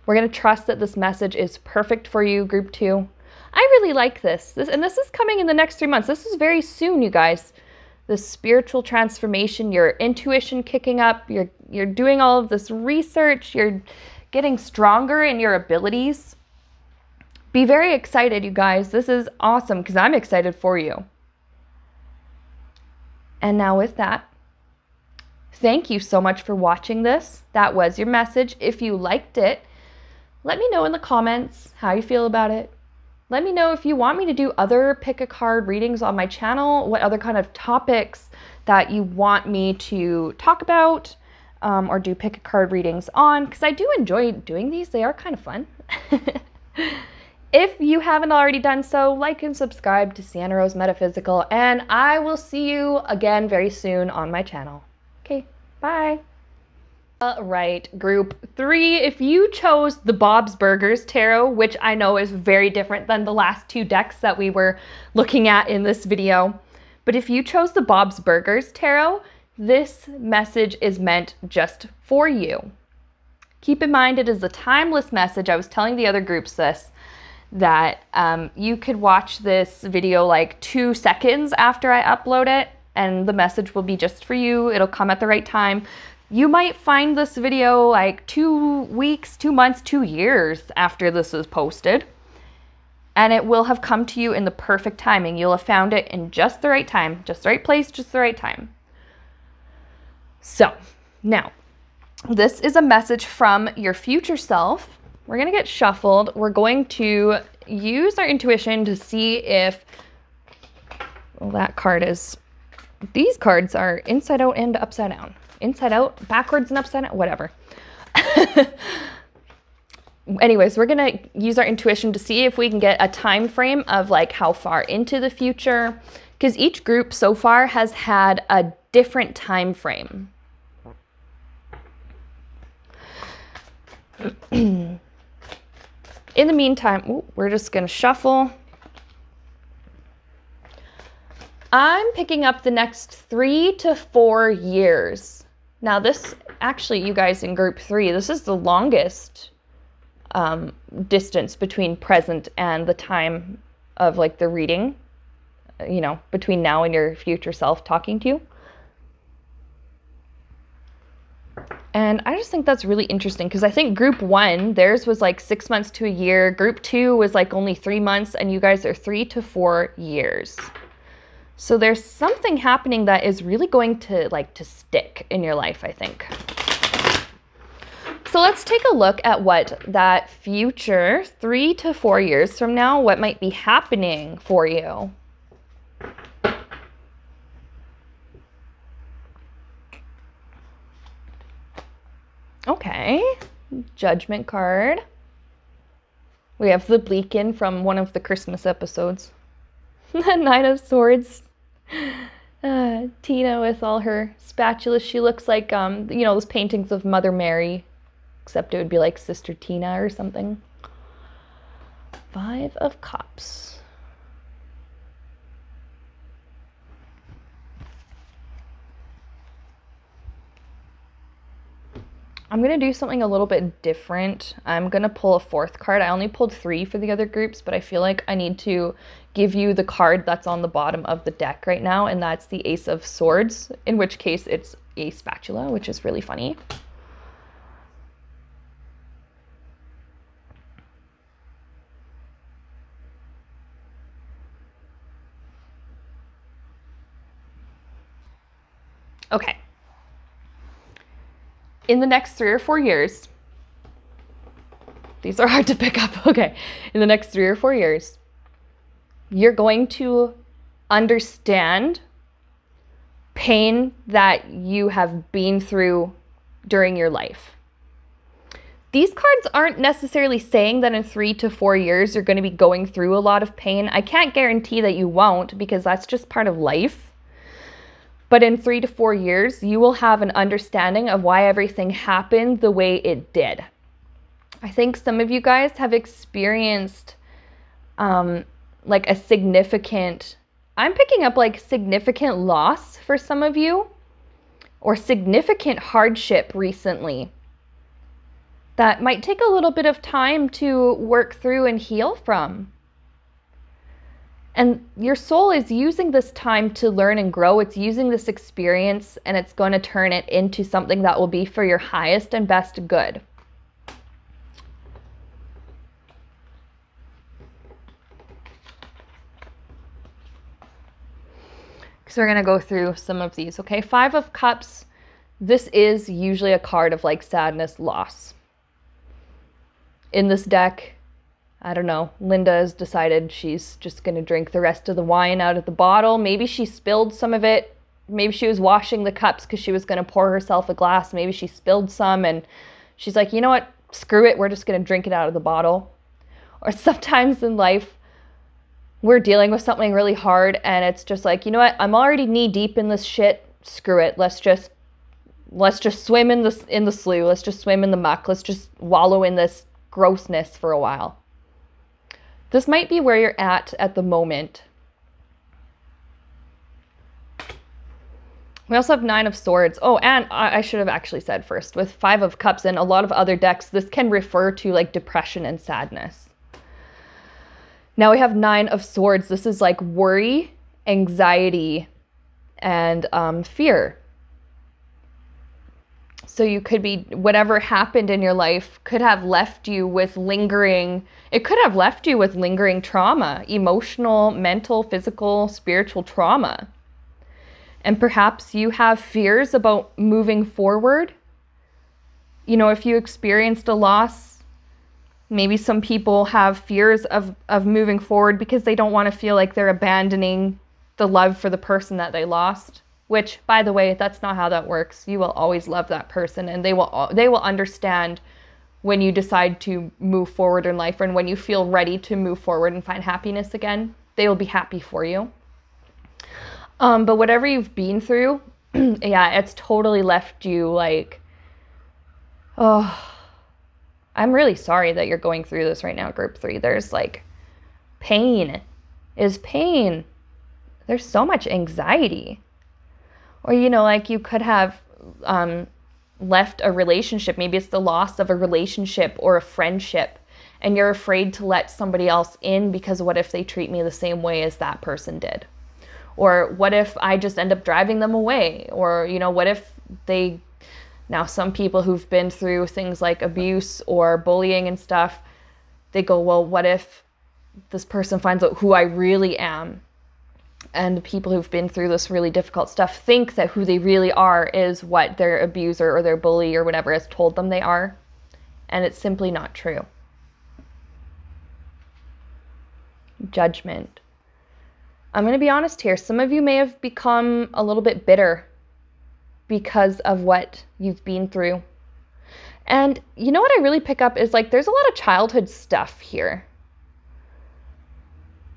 We're going to trust that this message is perfect for you, group 2. I really like this. And this is coming in the next 3 months. This is very soon, you guys. The spiritual transformation, your intuition kicking up, you're doing all of this research, you're getting stronger in your abilities. Be very excited, you guys. This is awesome because I'm excited for you. And now with that, thank you so much for watching this. That was your message. If you liked it, let me know in the comments how you feel about it. Let me know if you want me to do other pick a card readings on my channel, what other kind of topics that you want me to talk about or do pick a card readings on, because I do enjoy doing these. They are kind of fun. If you haven't already done so, like and subscribe to Sienna Rose Metaphysical, and I will see you again very soon on my channel. Okay, bye. All right, group 3, if you chose the Bob's Burgers Tarot, which I know is very different than the last 2 decks that we were looking at in this video, but if you chose the Bob's Burgers Tarot, this message is meant just for you. Keep in mind, it is a timeless message. I was telling the other groups this, that you could watch this video like 2 seconds after I upload it, and the message will be just for you. It'll come at the right time. You might find this video like 2 weeks, 2 months, 2 years after this is posted, and it will have come to you in the perfect timing. You'll have found it in just the right time, just the right place, just the right time. So now, this is a message from your future self. We're going to get shuffled. We're going to use our intuition to see if, well, that card is, these cards are inside out and upside down. Inside out, backwards and upside down, whatever. Anyways, we're going to use our intuition to see if we can get a time frame of like how far into the future, because each group so far has had a different time frame. In the meantime, we're just going to shuffle. I'm picking up the next 3 to 4 years. Now this, actually, you guys in group 3, this is the longest distance between present and the time of like the reading, you know, between now and your future self talking to you. And I just think that's really interesting because I think group 1, theirs was like 6 months to a year. Group 2 was like only 3 months, and you guys are 3 to 4 years. So there's something happening that is really going to stick in your life, I think. So let's take a look at what that future 3 to 4 years from now, what might be happening for you. Okay, Judgment card. We have the Bleakin from one of the Christmas episodes. The Nine of Swords. Tina with all her spatulas. She looks like, you know, those paintings of Mother Mary, except it would be like Sister Tina or something. 5 of Cups. I'm going to do something a little bit different. I'm going to pull a 4th card. I only pulled 3 for the other groups, but I feel like I need to give you the card that's on the bottom of the deck right now, and that's the Ace of Swords, in which case it's a spatula, which is really funny. Okay. In the next 3 or 4 years, these are hard to pick up, okay. In the next 3 or 4 years, you're going to understand pain that you have been through during your life. These cards aren't necessarily saying that in 3 to 4 years you're going to be going through a lot of pain. I can't guarantee that you won't, because that's just part of life. But in 3 to 4 years, you will have an understanding of why everything happened the way it did. I think some of you guys have experienced like a significant, I'm picking up like significant loss for some of you, or significant hardship recently that might take a little bit of time to work through and heal from. And your soul is using this time to learn and grow. It's using this experience, and it's going to turn it into something that will be for your highest and best good. So we're going to go through some of these, okay? 5 of Cups. This is usually a card of like sadness, loss. In this deck, I don't know, Linda has decided she's just going to drink the rest of the wine out of the bottle. Maybe she spilled some of it. Maybe she was washing the cups because she was going to pour herself a glass. Maybe she spilled some and she's like, you know what, screw it, we're just going to drink it out of the bottle. Or sometimes in life, we're dealing with something really hard and it's just like, you know what, I'm already knee deep in this shit. Screw it. Let's just swim in the slough. Let's just swim in the muck. Let's just wallow in this grossness for a while. This might be where you're at the moment. We also have 9 of Swords. Oh, and I should have actually said first, with 5 of Cups and a lot of other decks, this can refer to like depression and sadness. Now we have 9 of Swords. This is like worry, anxiety, and fear. So you could be, whatever happened in your life could have left you with lingering, it could have left you with lingering trauma, emotional, mental, physical, spiritual trauma. And perhaps you have fears about moving forward. You know, if you experienced a loss, maybe some people have fears of moving forward because they don't want to feel like they're abandoning the love for the person that they lost. Which, by the way, that's not how that works. You will always love that person, and they will understand when you decide to move forward in life, and when you feel ready to move forward and find happiness again, they will be happy for you. But whatever you've been through, yeah, it's totally left you like, oh, I'm really sorry that you're going through this right now, Group 3. There's like pain. There's so much anxiety. Or, you know, like you could have left a relationship. Maybe it's the loss of a relationship or a friendship, and you're afraid to let somebody else in because what if they treat me the same way as that person did? Or what if I just end up driving them away? Or, you know, what if now some people who've been through things like abuse or bullying and stuff, they go, well, what if this person finds out who I really am? And people who've been through this really difficult stuff think that who they really are is what their abuser or their bully or whatever has told them they are. And it's simply not true. Judgment. I'm going to be honest here. Some of you may have become a little bit bitter because of what you've been through. And you know what I really pick up is like there's a lot of childhood stuff here.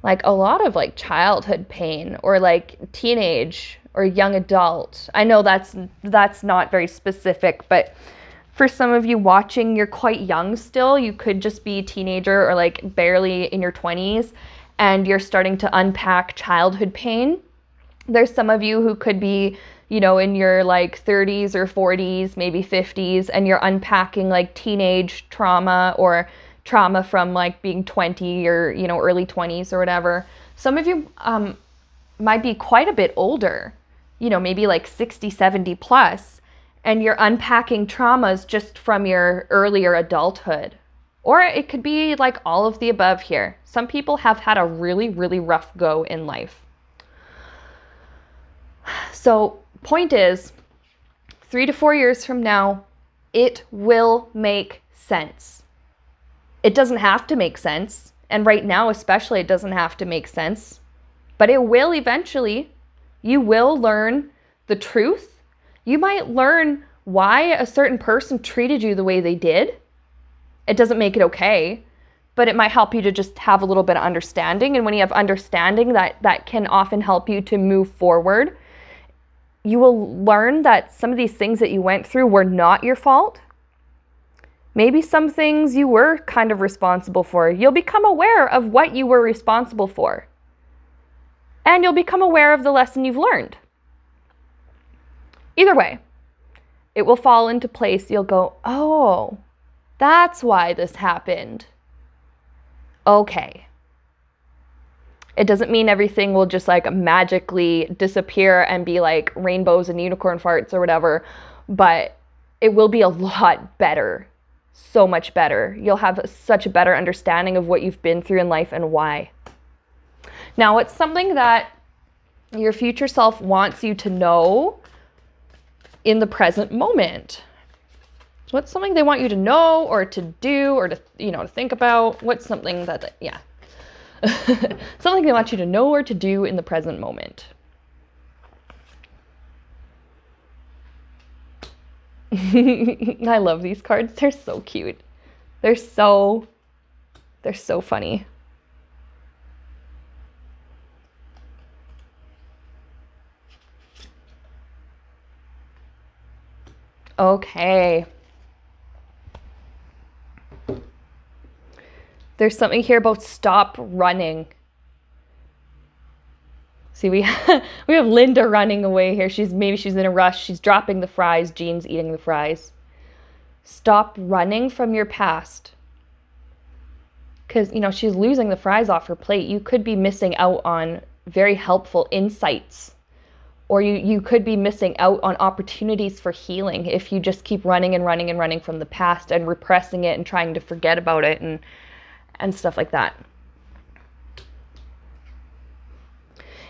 Like a lot of like childhood pain or like teenage or young adult. I know that's not very specific, but for some of you watching, you're quite young still. You could just be a teenager or like barely in your 20s and you're starting to unpack childhood pain. There's some of you who could be, you know, in your like 30s or 40s, maybe 50s, and you're unpacking like teenage trauma or trauma from like being 20 or, you know, early 20s or whatever. Some of you might be quite a bit older, you know, maybe like 60, 70 plus, and you're unpacking traumas just from your earlier adulthood. Or it could be like all of the above here. Some people have had a really, really rough go in life. So point is, 3 to 4 years from now, it will make sense. It doesn't have to make sense. And right now, especially, it doesn't have to make sense. But it will eventually. You will learn the truth. You might learn why a certain person treated you the way they did. It doesn't make it okay, but it might help you to just have a little bit of understanding. And when you have understanding, that can often help you to move forward. You will learn that some of these things that you went through were not your fault. Maybe some things you were kind of responsible for. You'll become aware of what you were responsible for. And you'll become aware of the lesson you've learned. Either way, it will fall into place. You'll go, oh, that's why this happened. Okay. It doesn't mean everything will just like magically disappear and be like rainbows and unicorn farts or whatever, but it will be a lot better. So much better. You'll have such a better understanding of what you've been through in life and why. Now, it's something that your future self wants you to know in the present moment. What's something they want you to know or to do or to, to think about? What's something that, yeah. Something they want you to know or to do in the present moment. I love these cards. They're so cute. They're so funny. Okay. There's something here about stop running. See, we have Linda running away here. Maybe she's in a rush. She's dropping the fries. Jean's eating the fries. Stop running from your past. Because, she's losing the fries off her plate. You could be missing out on very helpful insights. Or you could be missing out on opportunities for healing if you just keep running and running and running from the past and repressing it and trying to forget about it and stuff like that.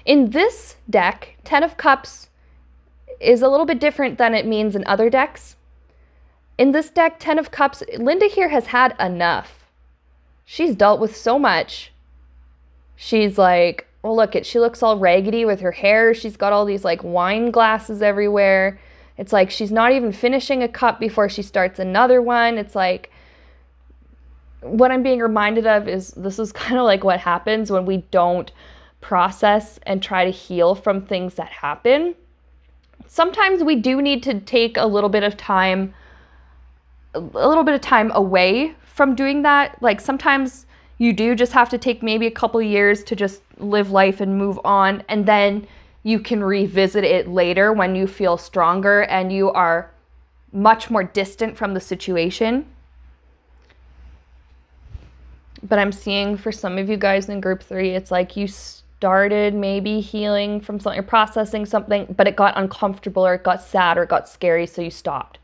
In this deck, 10 of Cups is a little bit different than it means in other decks. In this deck, 10 of Cups, Linda here has had enough. She's dealt with so much. She's like, well, look, she looks all raggedy with her hair. She's got all these like wine glasses everywhere. It's like she's not even finishing a cup before she starts another one. It's like, what I'm being reminded of is this is kind of like what happens when we don't process and try to heal from things that happen. Sometimes we do need to take a little bit of time away from doing that. Like sometimes you do just have to take maybe a couple years to just live life and move on, and then you can revisit it later when you feel stronger and you are much more distant from the situation. But I'm seeing for some of you guys in group 3, it's like you started maybe healing from something or processing something, but it got uncomfortable or it got sad or it got scary, so you stopped.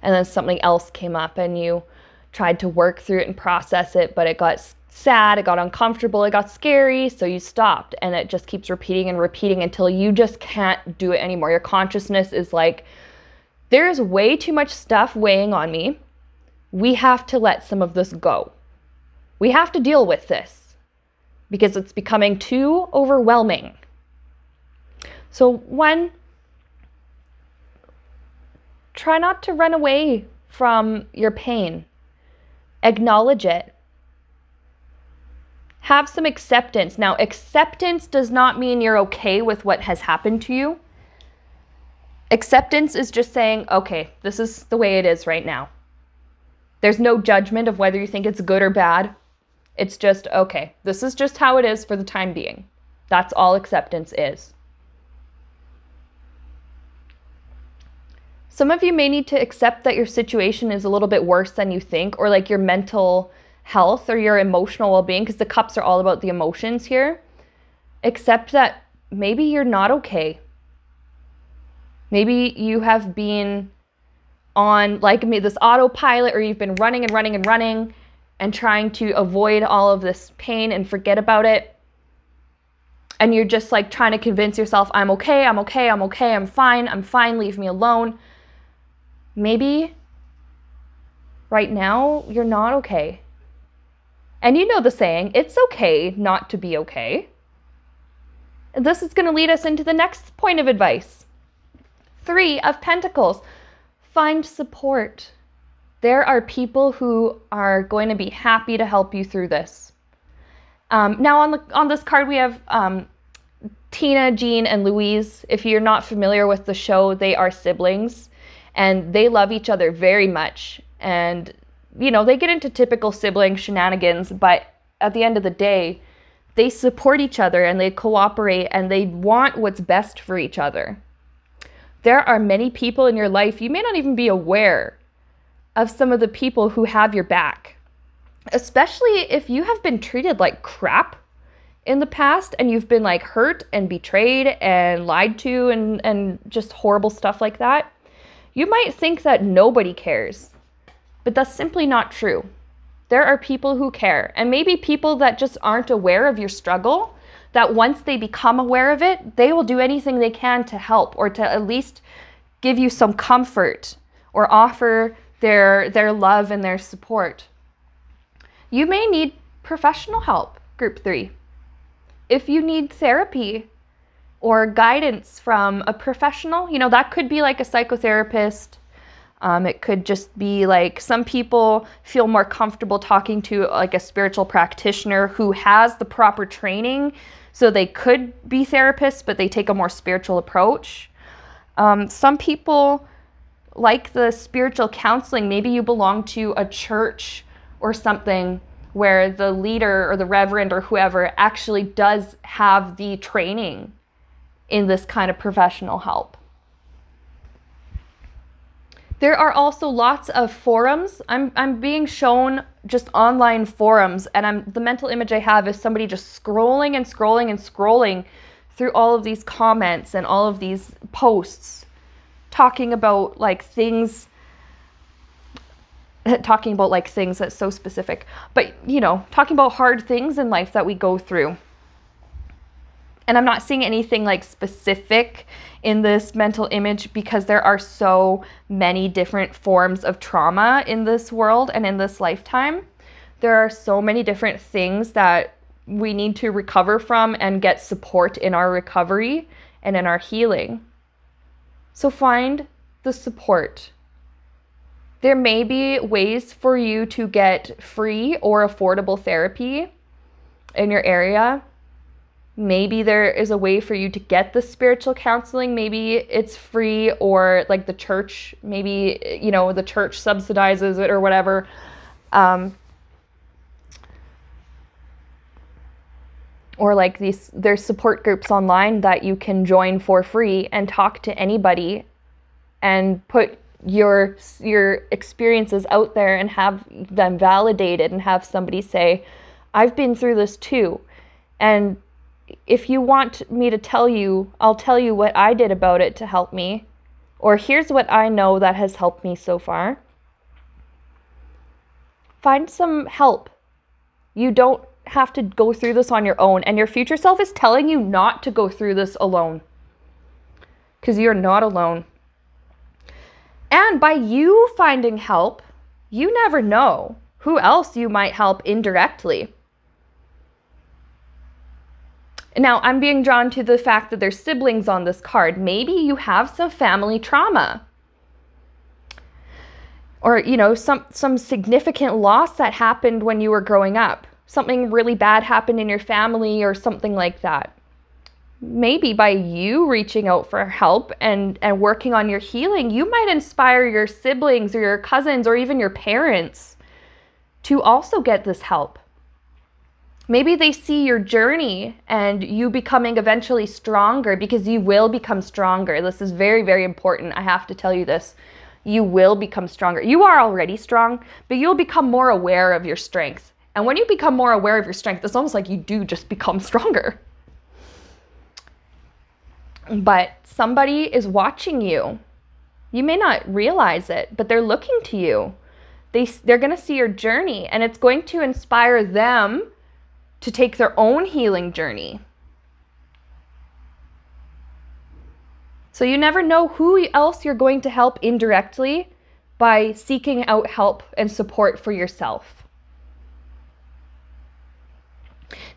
And then something else came up and you tried to work through it and process it, but it got sad, it got uncomfortable, it got scary, so you stopped. And it just keeps repeating and repeating until you just can't do it anymore. Your consciousness is like, there's way too much stuff weighing on me. We have to let some of this go. We have to deal with this because it's becoming too overwhelming. So one, try not to run away from your pain. Acknowledge it. Have some acceptance. Now, acceptance does not mean you're okay with what has happened to you. Acceptance is just saying, okay, this is the way it is right now. There's no judgment of whether you think it's good or bad. It's just, okay, this is just how it is for the time being. That's all acceptance is. Some of you may need to accept that your situation is a little bit worse than you think, or like your mental health or your emotional well-being, because the cups are all about the emotions here. Accept that maybe you're not okay. Maybe you have been on, like me, this autopilot, or you've been running and running and running and trying to avoid all of this pain and forget about it. And you're just like trying to convince yourself, I'm okay, I'm okay, I'm okay, I'm fine, leave me alone. Maybe right now you're not okay. And you know the saying, it's okay not to be okay. And this is going to lead us into the next point of advice. 3 of Pentacles. Find support. There are people who are going to be happy to help you through this. Now on this card we have Tina, Jean, and Louise. If you're not familiar with the show, they are siblings and they love each other very much. And, you know, they get into typical sibling shenanigans, but at the end of the day, they support each other and they cooperate and they want what's best for each other. There are many people in your life, you may not even be aware of some of the people who have your back, especially if you have been treated like crap in the past and you've been like hurt and betrayed and lied to and just horrible stuff like that, you might think that nobody cares, but that's simply not true. There are people who care, and maybe people that just aren't aware of your struggle, that once they become aware of it, they will do anything they can to help or to at least give you some comfort or offer their love and their support. You may need professional help, group 3. If you need therapy or guidance from a professional, you know, that could be like a psychotherapist. It could just be like, some people feel more comfortable talking to like a spiritual practitioner who has the proper training, so they could be therapists, but they take a more spiritual approach. Some people like the spiritual counseling. Maybe you belong to a church or something where the leader or the reverend or whoever actually does have the training in this kind of professional help. There are also lots of forums. I'm being shown just online forums, and the mental image I have is somebody just scrolling and scrolling and scrolling through all of these comments and all of these posts talking about like things that's so specific, but you know, talking about hard things in life that we go through. And I'm not seeing anything like specific in this mental image because there are so many different forms of trauma in this world and in this lifetime. There are so many different things that we need to recover from and get support in our recovery and in our healing. So find the support. There may be ways for you to get free or affordable therapy in your area. Maybe there is a way for you to get the spiritual counseling. Maybe it's free, or like the church, maybe, you know, the church subsidizes it or whatever. Or like there's support groups online that you can join for free and talk to anybody and put your experiences out there and have them validated and have somebody say, I've been through this too. And if you want me to tell you, I'll tell you what I did about it to help me. Or here's what I know that has helped me so far. Find some help. You don't have to go through this on your own, and your future self is telling you not to go through this alone, because you're not alone. And by you finding help, you never know who else you might help indirectly. Now, I'm being drawn to the fact that there's siblings on this card. Maybe you have some family trauma, or, you know, some significant loss that happened when you were growing up. Something really bad happened in your family or something like that. Maybe by you reaching out for help and working on your healing, you might inspire your siblings or your cousins or even your parents to also get this help. Maybe they see your journey and you becoming eventually stronger, because you will become stronger. This is very, very important. I have to tell you this. You will become stronger. You are already strong, but you'll become more aware of your strength. And when you become more aware of your strength, it's almost like you do just become stronger. But somebody is watching you. You may not realize it, but they're looking to you. They're going to see your journey, and it's going to inspire them to take their own healing journey. So you never know who else you're going to help indirectly by seeking out help and support for yourself.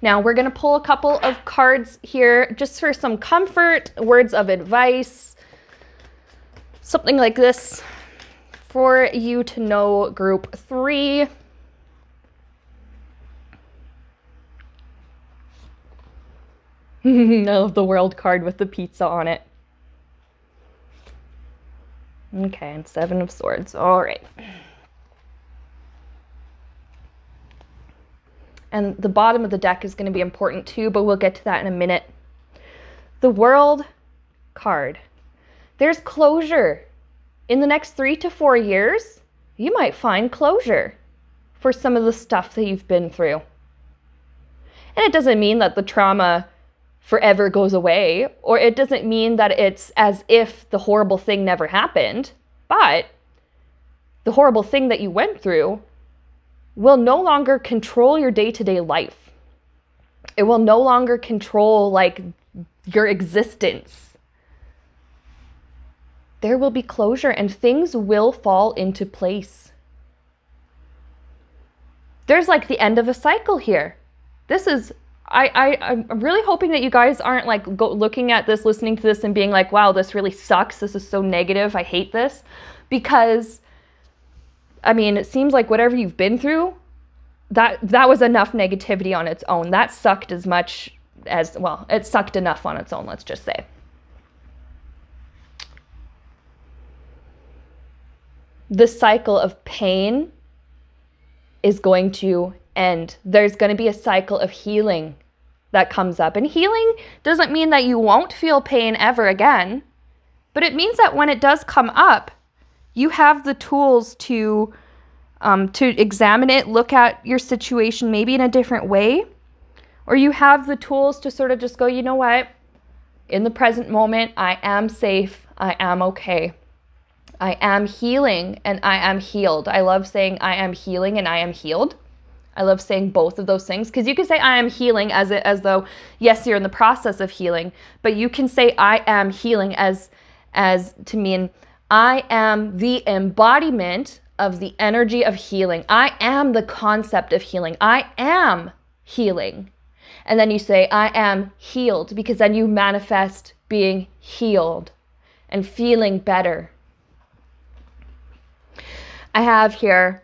Now we're going to pull a couple of cards here just for some comfort, words of advice, something like this for you to know, group 3. I love the world card with the pizza on it. Okay, and 7 of Swords. All right. And the bottom of the deck is going to be important too, but we'll get to that in a minute. The World card. There's closure. In the next 3 to 4 years, you might find closure for some of the stuff that you've been through. And it doesn't mean that the trauma forever goes away, or it doesn't mean that it's as if the horrible thing never happened, but the horrible thing that you went through will no longer control your day-to-day life. It will no longer control like your existence. There will be closure and things will fall into place. There's like the end of a cycle here. This is, I'm really hoping that you guys aren't like looking at this, listening to this and being like, wow, this really sucks. This is so negative. I hate this. Because, I mean, it seems like whatever you've been through, that was enough negativity on its own. That sucked as much as, well, it sucked enough on its own, let's just say. The cycle of pain is going to end. There's going to be a cycle of healing that comes up. And healing doesn't mean that you won't feel pain ever again, but it means that when it does come up, you have the tools to examine it, look at your situation maybe in a different way, or you have the tools to sort of just go, you know what, in the present moment, I am safe, I am okay. I am healing and I am healed. I love saying I am healing and I am healed. I love saying both of those things because you can say I am healing as though, yes, you're in the process of healing, but you can say I am healing as to mean I am the embodiment of the energy of healing. I am the concept of healing. I am healing. And then you say I am healed because then you manifest being healed and feeling better. I have here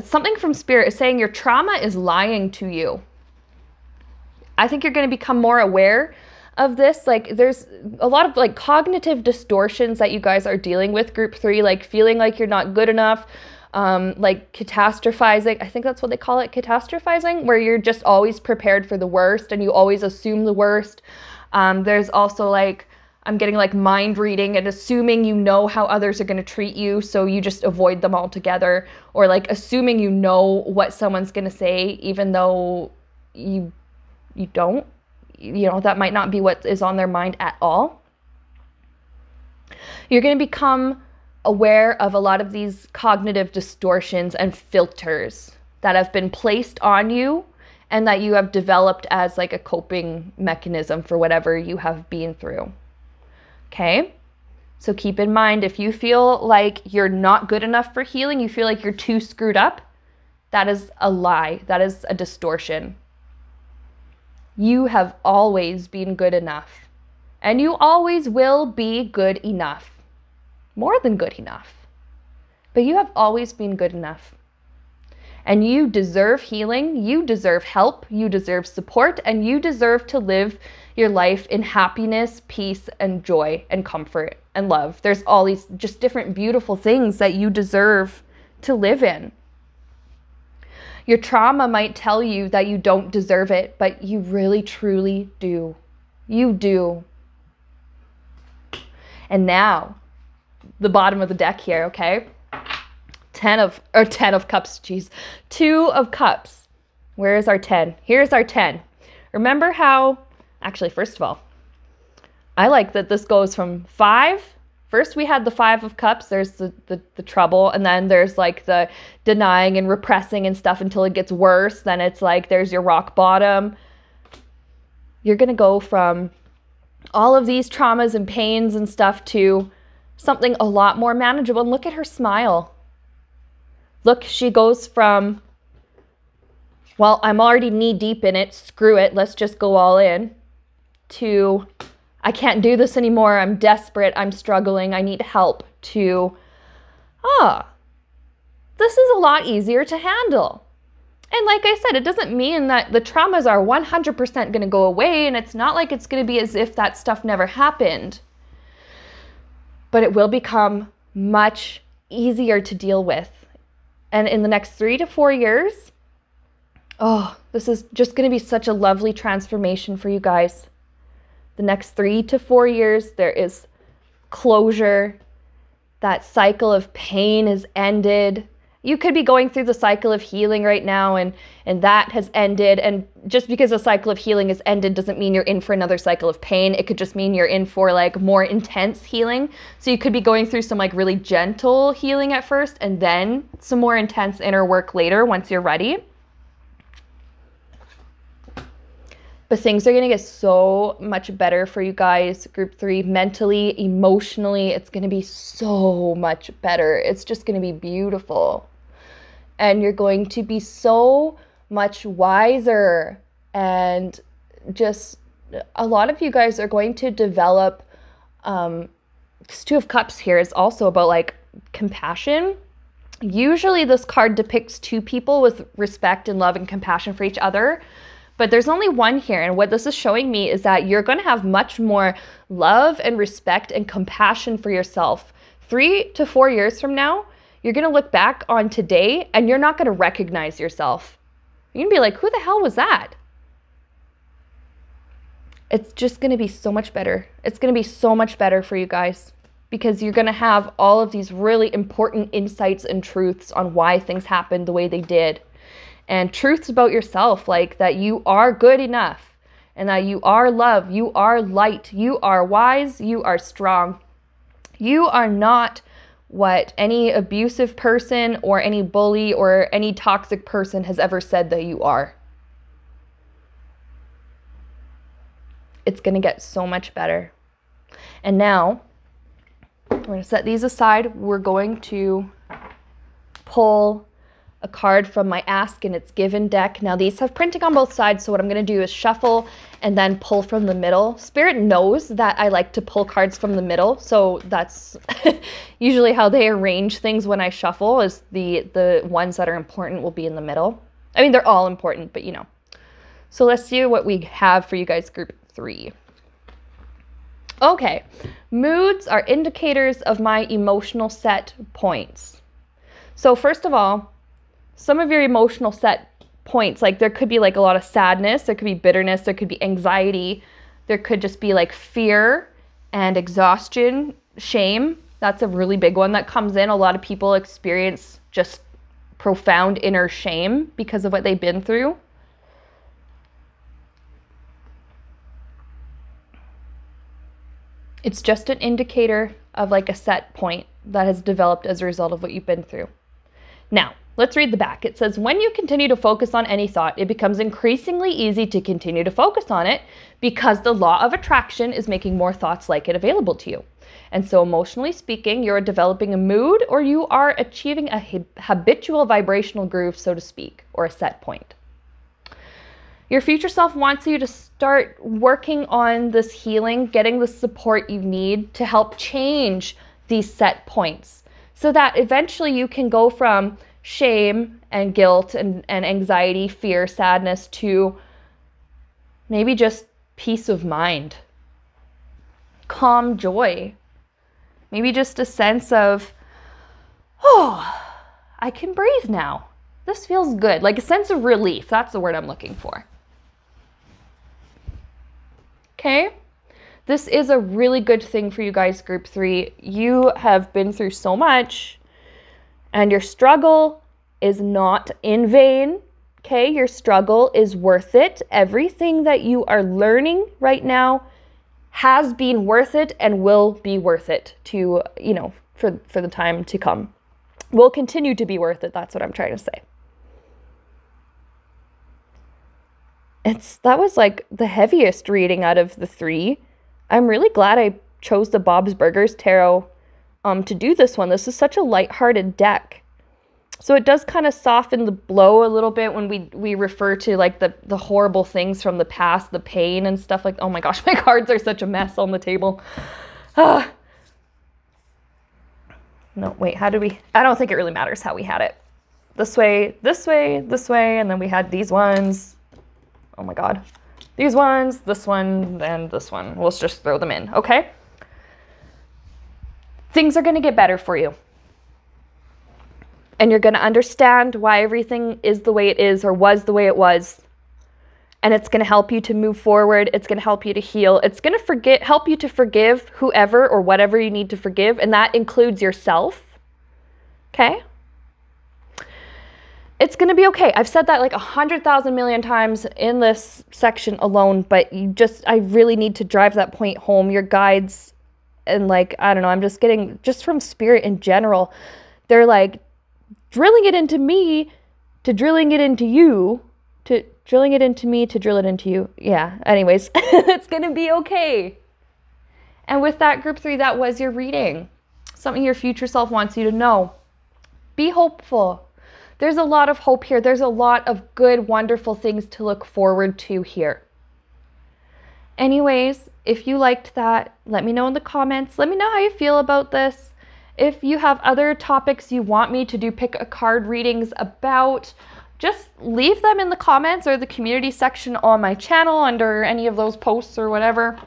something from Spirit is saying your trauma is lying to you. I think you're going to become more aware of this. Like there's a lot of like cognitive distortions that you guys are dealing with, group 3, like feeling like you're not good enough, like catastrophizing. I think that's what they call it, catastrophizing, where you're just always prepared for the worst and you always assume the worst. There's also like, I'm getting like mind reading and assuming you know how others are going to treat you, so you just avoid them altogether, or like assuming you know what someone's going to say even though you don't. You know, that might not be what is on their mind at all. You're going to become aware of a lot of these cognitive distortions and filters that have been placed on you and that you have developed as like a coping mechanism for whatever you have been through. Okay, so keep in mind, if you feel like you're not good enough for healing, you feel like you're too screwed up, that is a lie. That is a distortion. You have always been good enough, and you always will be good enough, more than good enough, but you have always been good enough. And you deserve healing, you deserve help, you deserve support, and you deserve to live your life in happiness, peace, and joy, and comfort, and love. There's all these just different beautiful things that you deserve to live in. Your trauma might tell you that you don't deserve it, but you really, truly do. You do. And now, the bottom of the deck here, okay? 10 of cups, geez. 2 of cups. Where is our 10? Here's our 10. Remember how, actually, first of all, I like that this goes from 5. First we had the 5 of cups, there's the trouble, and then there's like the denying and repressing and stuff until it gets worse. Then it's like there's your rock bottom. You're gonna go from all of these traumas and pains and stuff to something a lot more manageable. And look at her smile. Look, she goes from, well, I'm already knee deep in it, screw it, let's just go all in, to, I can't do this anymore, I'm desperate, I'm struggling, I need help, to, this is a lot easier to handle. And like I said, it doesn't mean that the traumas are 100% going to go away, and it's not like it's going to be as if that stuff never happened. But it will become much easier to deal with. And in the next 3 to 4 years, this is just going to be such a lovely transformation for you guys. The next 3 to 4 years, there is closure. That cycle of pain is ended. You could be going through the cycle of healing right now, and that has ended. And just because a cycle of healing has ended doesn't mean you're in for another cycle of pain. It could just mean you're in for like more intense healing. So you could be going through some like really gentle healing at first and then some more intense inner work later once you're ready. But things are going to get so much better for you guys, group 3, mentally, emotionally. It's going to be so much better. It's just going to be beautiful. And you're going to be so much wiser. And just a lot of you guys are going to develop, this 2 of Cups here is also about like compassion. Usually this card depicts 2 people with respect and love and compassion for each other. But there's only one here, and what this is showing me is that you're going to have much more love and respect and compassion for yourself. 3 to 4 years from now, you're going to look back on today and you're not going to recognize yourself. You're going to be like, who the hell was that? It's just going to be so much better. It's going to be so much better for you guys because you're going to have all of these really important insights and truths on why things happened the way they did. And truths about yourself, like that you are good enough and that you are love, you are light, you are wise, you are strong. You are not what any abusive person or any bully or any toxic person has ever said that you are. It's going to get so much better. And now, we're going to set these aside. We're going to pull a card from my Ask and It's Given deck. Now these have printing on both sides, so what I'm going to do is shuffle and then pull from the middle. Spirit knows that I like to pull cards from the middle, so that's usually how they arrange things when I shuffle, is the ones that are important will be in the middle. I mean, they're all important, but you know. So let's see what we have for you guys, group 3. Okay, moods are indicators of my emotional set points. So first of all, some of your emotional set points, like there could be like a lot of sadness, there could be bitterness, there could be anxiety, there could just be like fear and exhaustion, shame. That's a really big one that comes in. A lot of people experience just profound inner shame because of what they've been through. It's just an indicator of like a set point that has developed as a result of what you've been through. Now, let's read the back. It says, when you continue to focus on any thought, it becomes increasingly easy to continue to focus on it because the law of attraction is making more thoughts like it available to you. And so emotionally speaking, you're developing a mood or you are achieving a habitual vibrational groove, so to speak, or a set point. Your future self wants you to start working on this healing, getting the support you need to help change these set points so that eventually you can go from shame and guilt and anxiety, fear, sadness to maybe just peace of mind, calm joy, maybe just a sense of, oh, I can breathe now. This feels good. Like a sense of relief. That's the word I'm looking for. Okay? This is a really good thing for you guys, group 3. You have been through so much. And your struggle is not in vain, okay? Your struggle is worth it. Everything that you are learning right now has been worth it and will be worth it to, you know, for the time to come. Will continue to be worth it. That's what I'm trying to say. That was like the heaviest reading out of the 3. I'm really glad I chose the Bob's Burgers Tarot to do this one. This is such a lighthearted deck. So it does kind of soften the blow a little bit when we refer to like the horrible things from the past, the pain and stuff like, oh my gosh, my cards are such a mess on the table. No, wait, how did we, I don't think it really matters how we had it. This way, this way, this way, and then we had these ones. Oh my God. These ones, this one, and this one. Let's just throw them in, okay? Things are going to get better for you. And you're going to understand why everything is the way it is or was the way it was. And it's going to help you to move forward. It's going to help you to heal. It's going to help you to forgive whoever or whatever you need to forgive. And that includes yourself. Okay? It's going to be okay. I've said that like 100,000 million times in this section alone, but I really need to drive that point home. Your guides and like, I don't know, I'm just getting, just from Spirit in general, they're like drilling it into me to drilling it into you to drilling it into me to drill it into you. Yeah, anyways, it's going to be okay. And with that, group 3, that was your reading. Something your future self wants you to know. Be hopeful. There's a lot of hope here. There's a lot of good, wonderful things to look forward to here. Anyways, if you liked that, let me know in the comments. Let me know how you feel about this. If you have other topics you want me to do pick a card readings about, just leave them in the comments or the community section on my channel under any of those posts or whatever.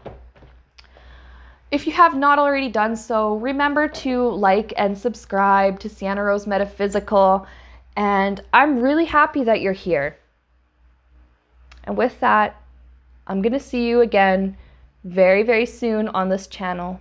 If you have not already done so, remember to like and subscribe to Sienna Rose Metaphysical. And I'm really happy that you're here. And with that, I'm going to see you again very, very soon on this channel.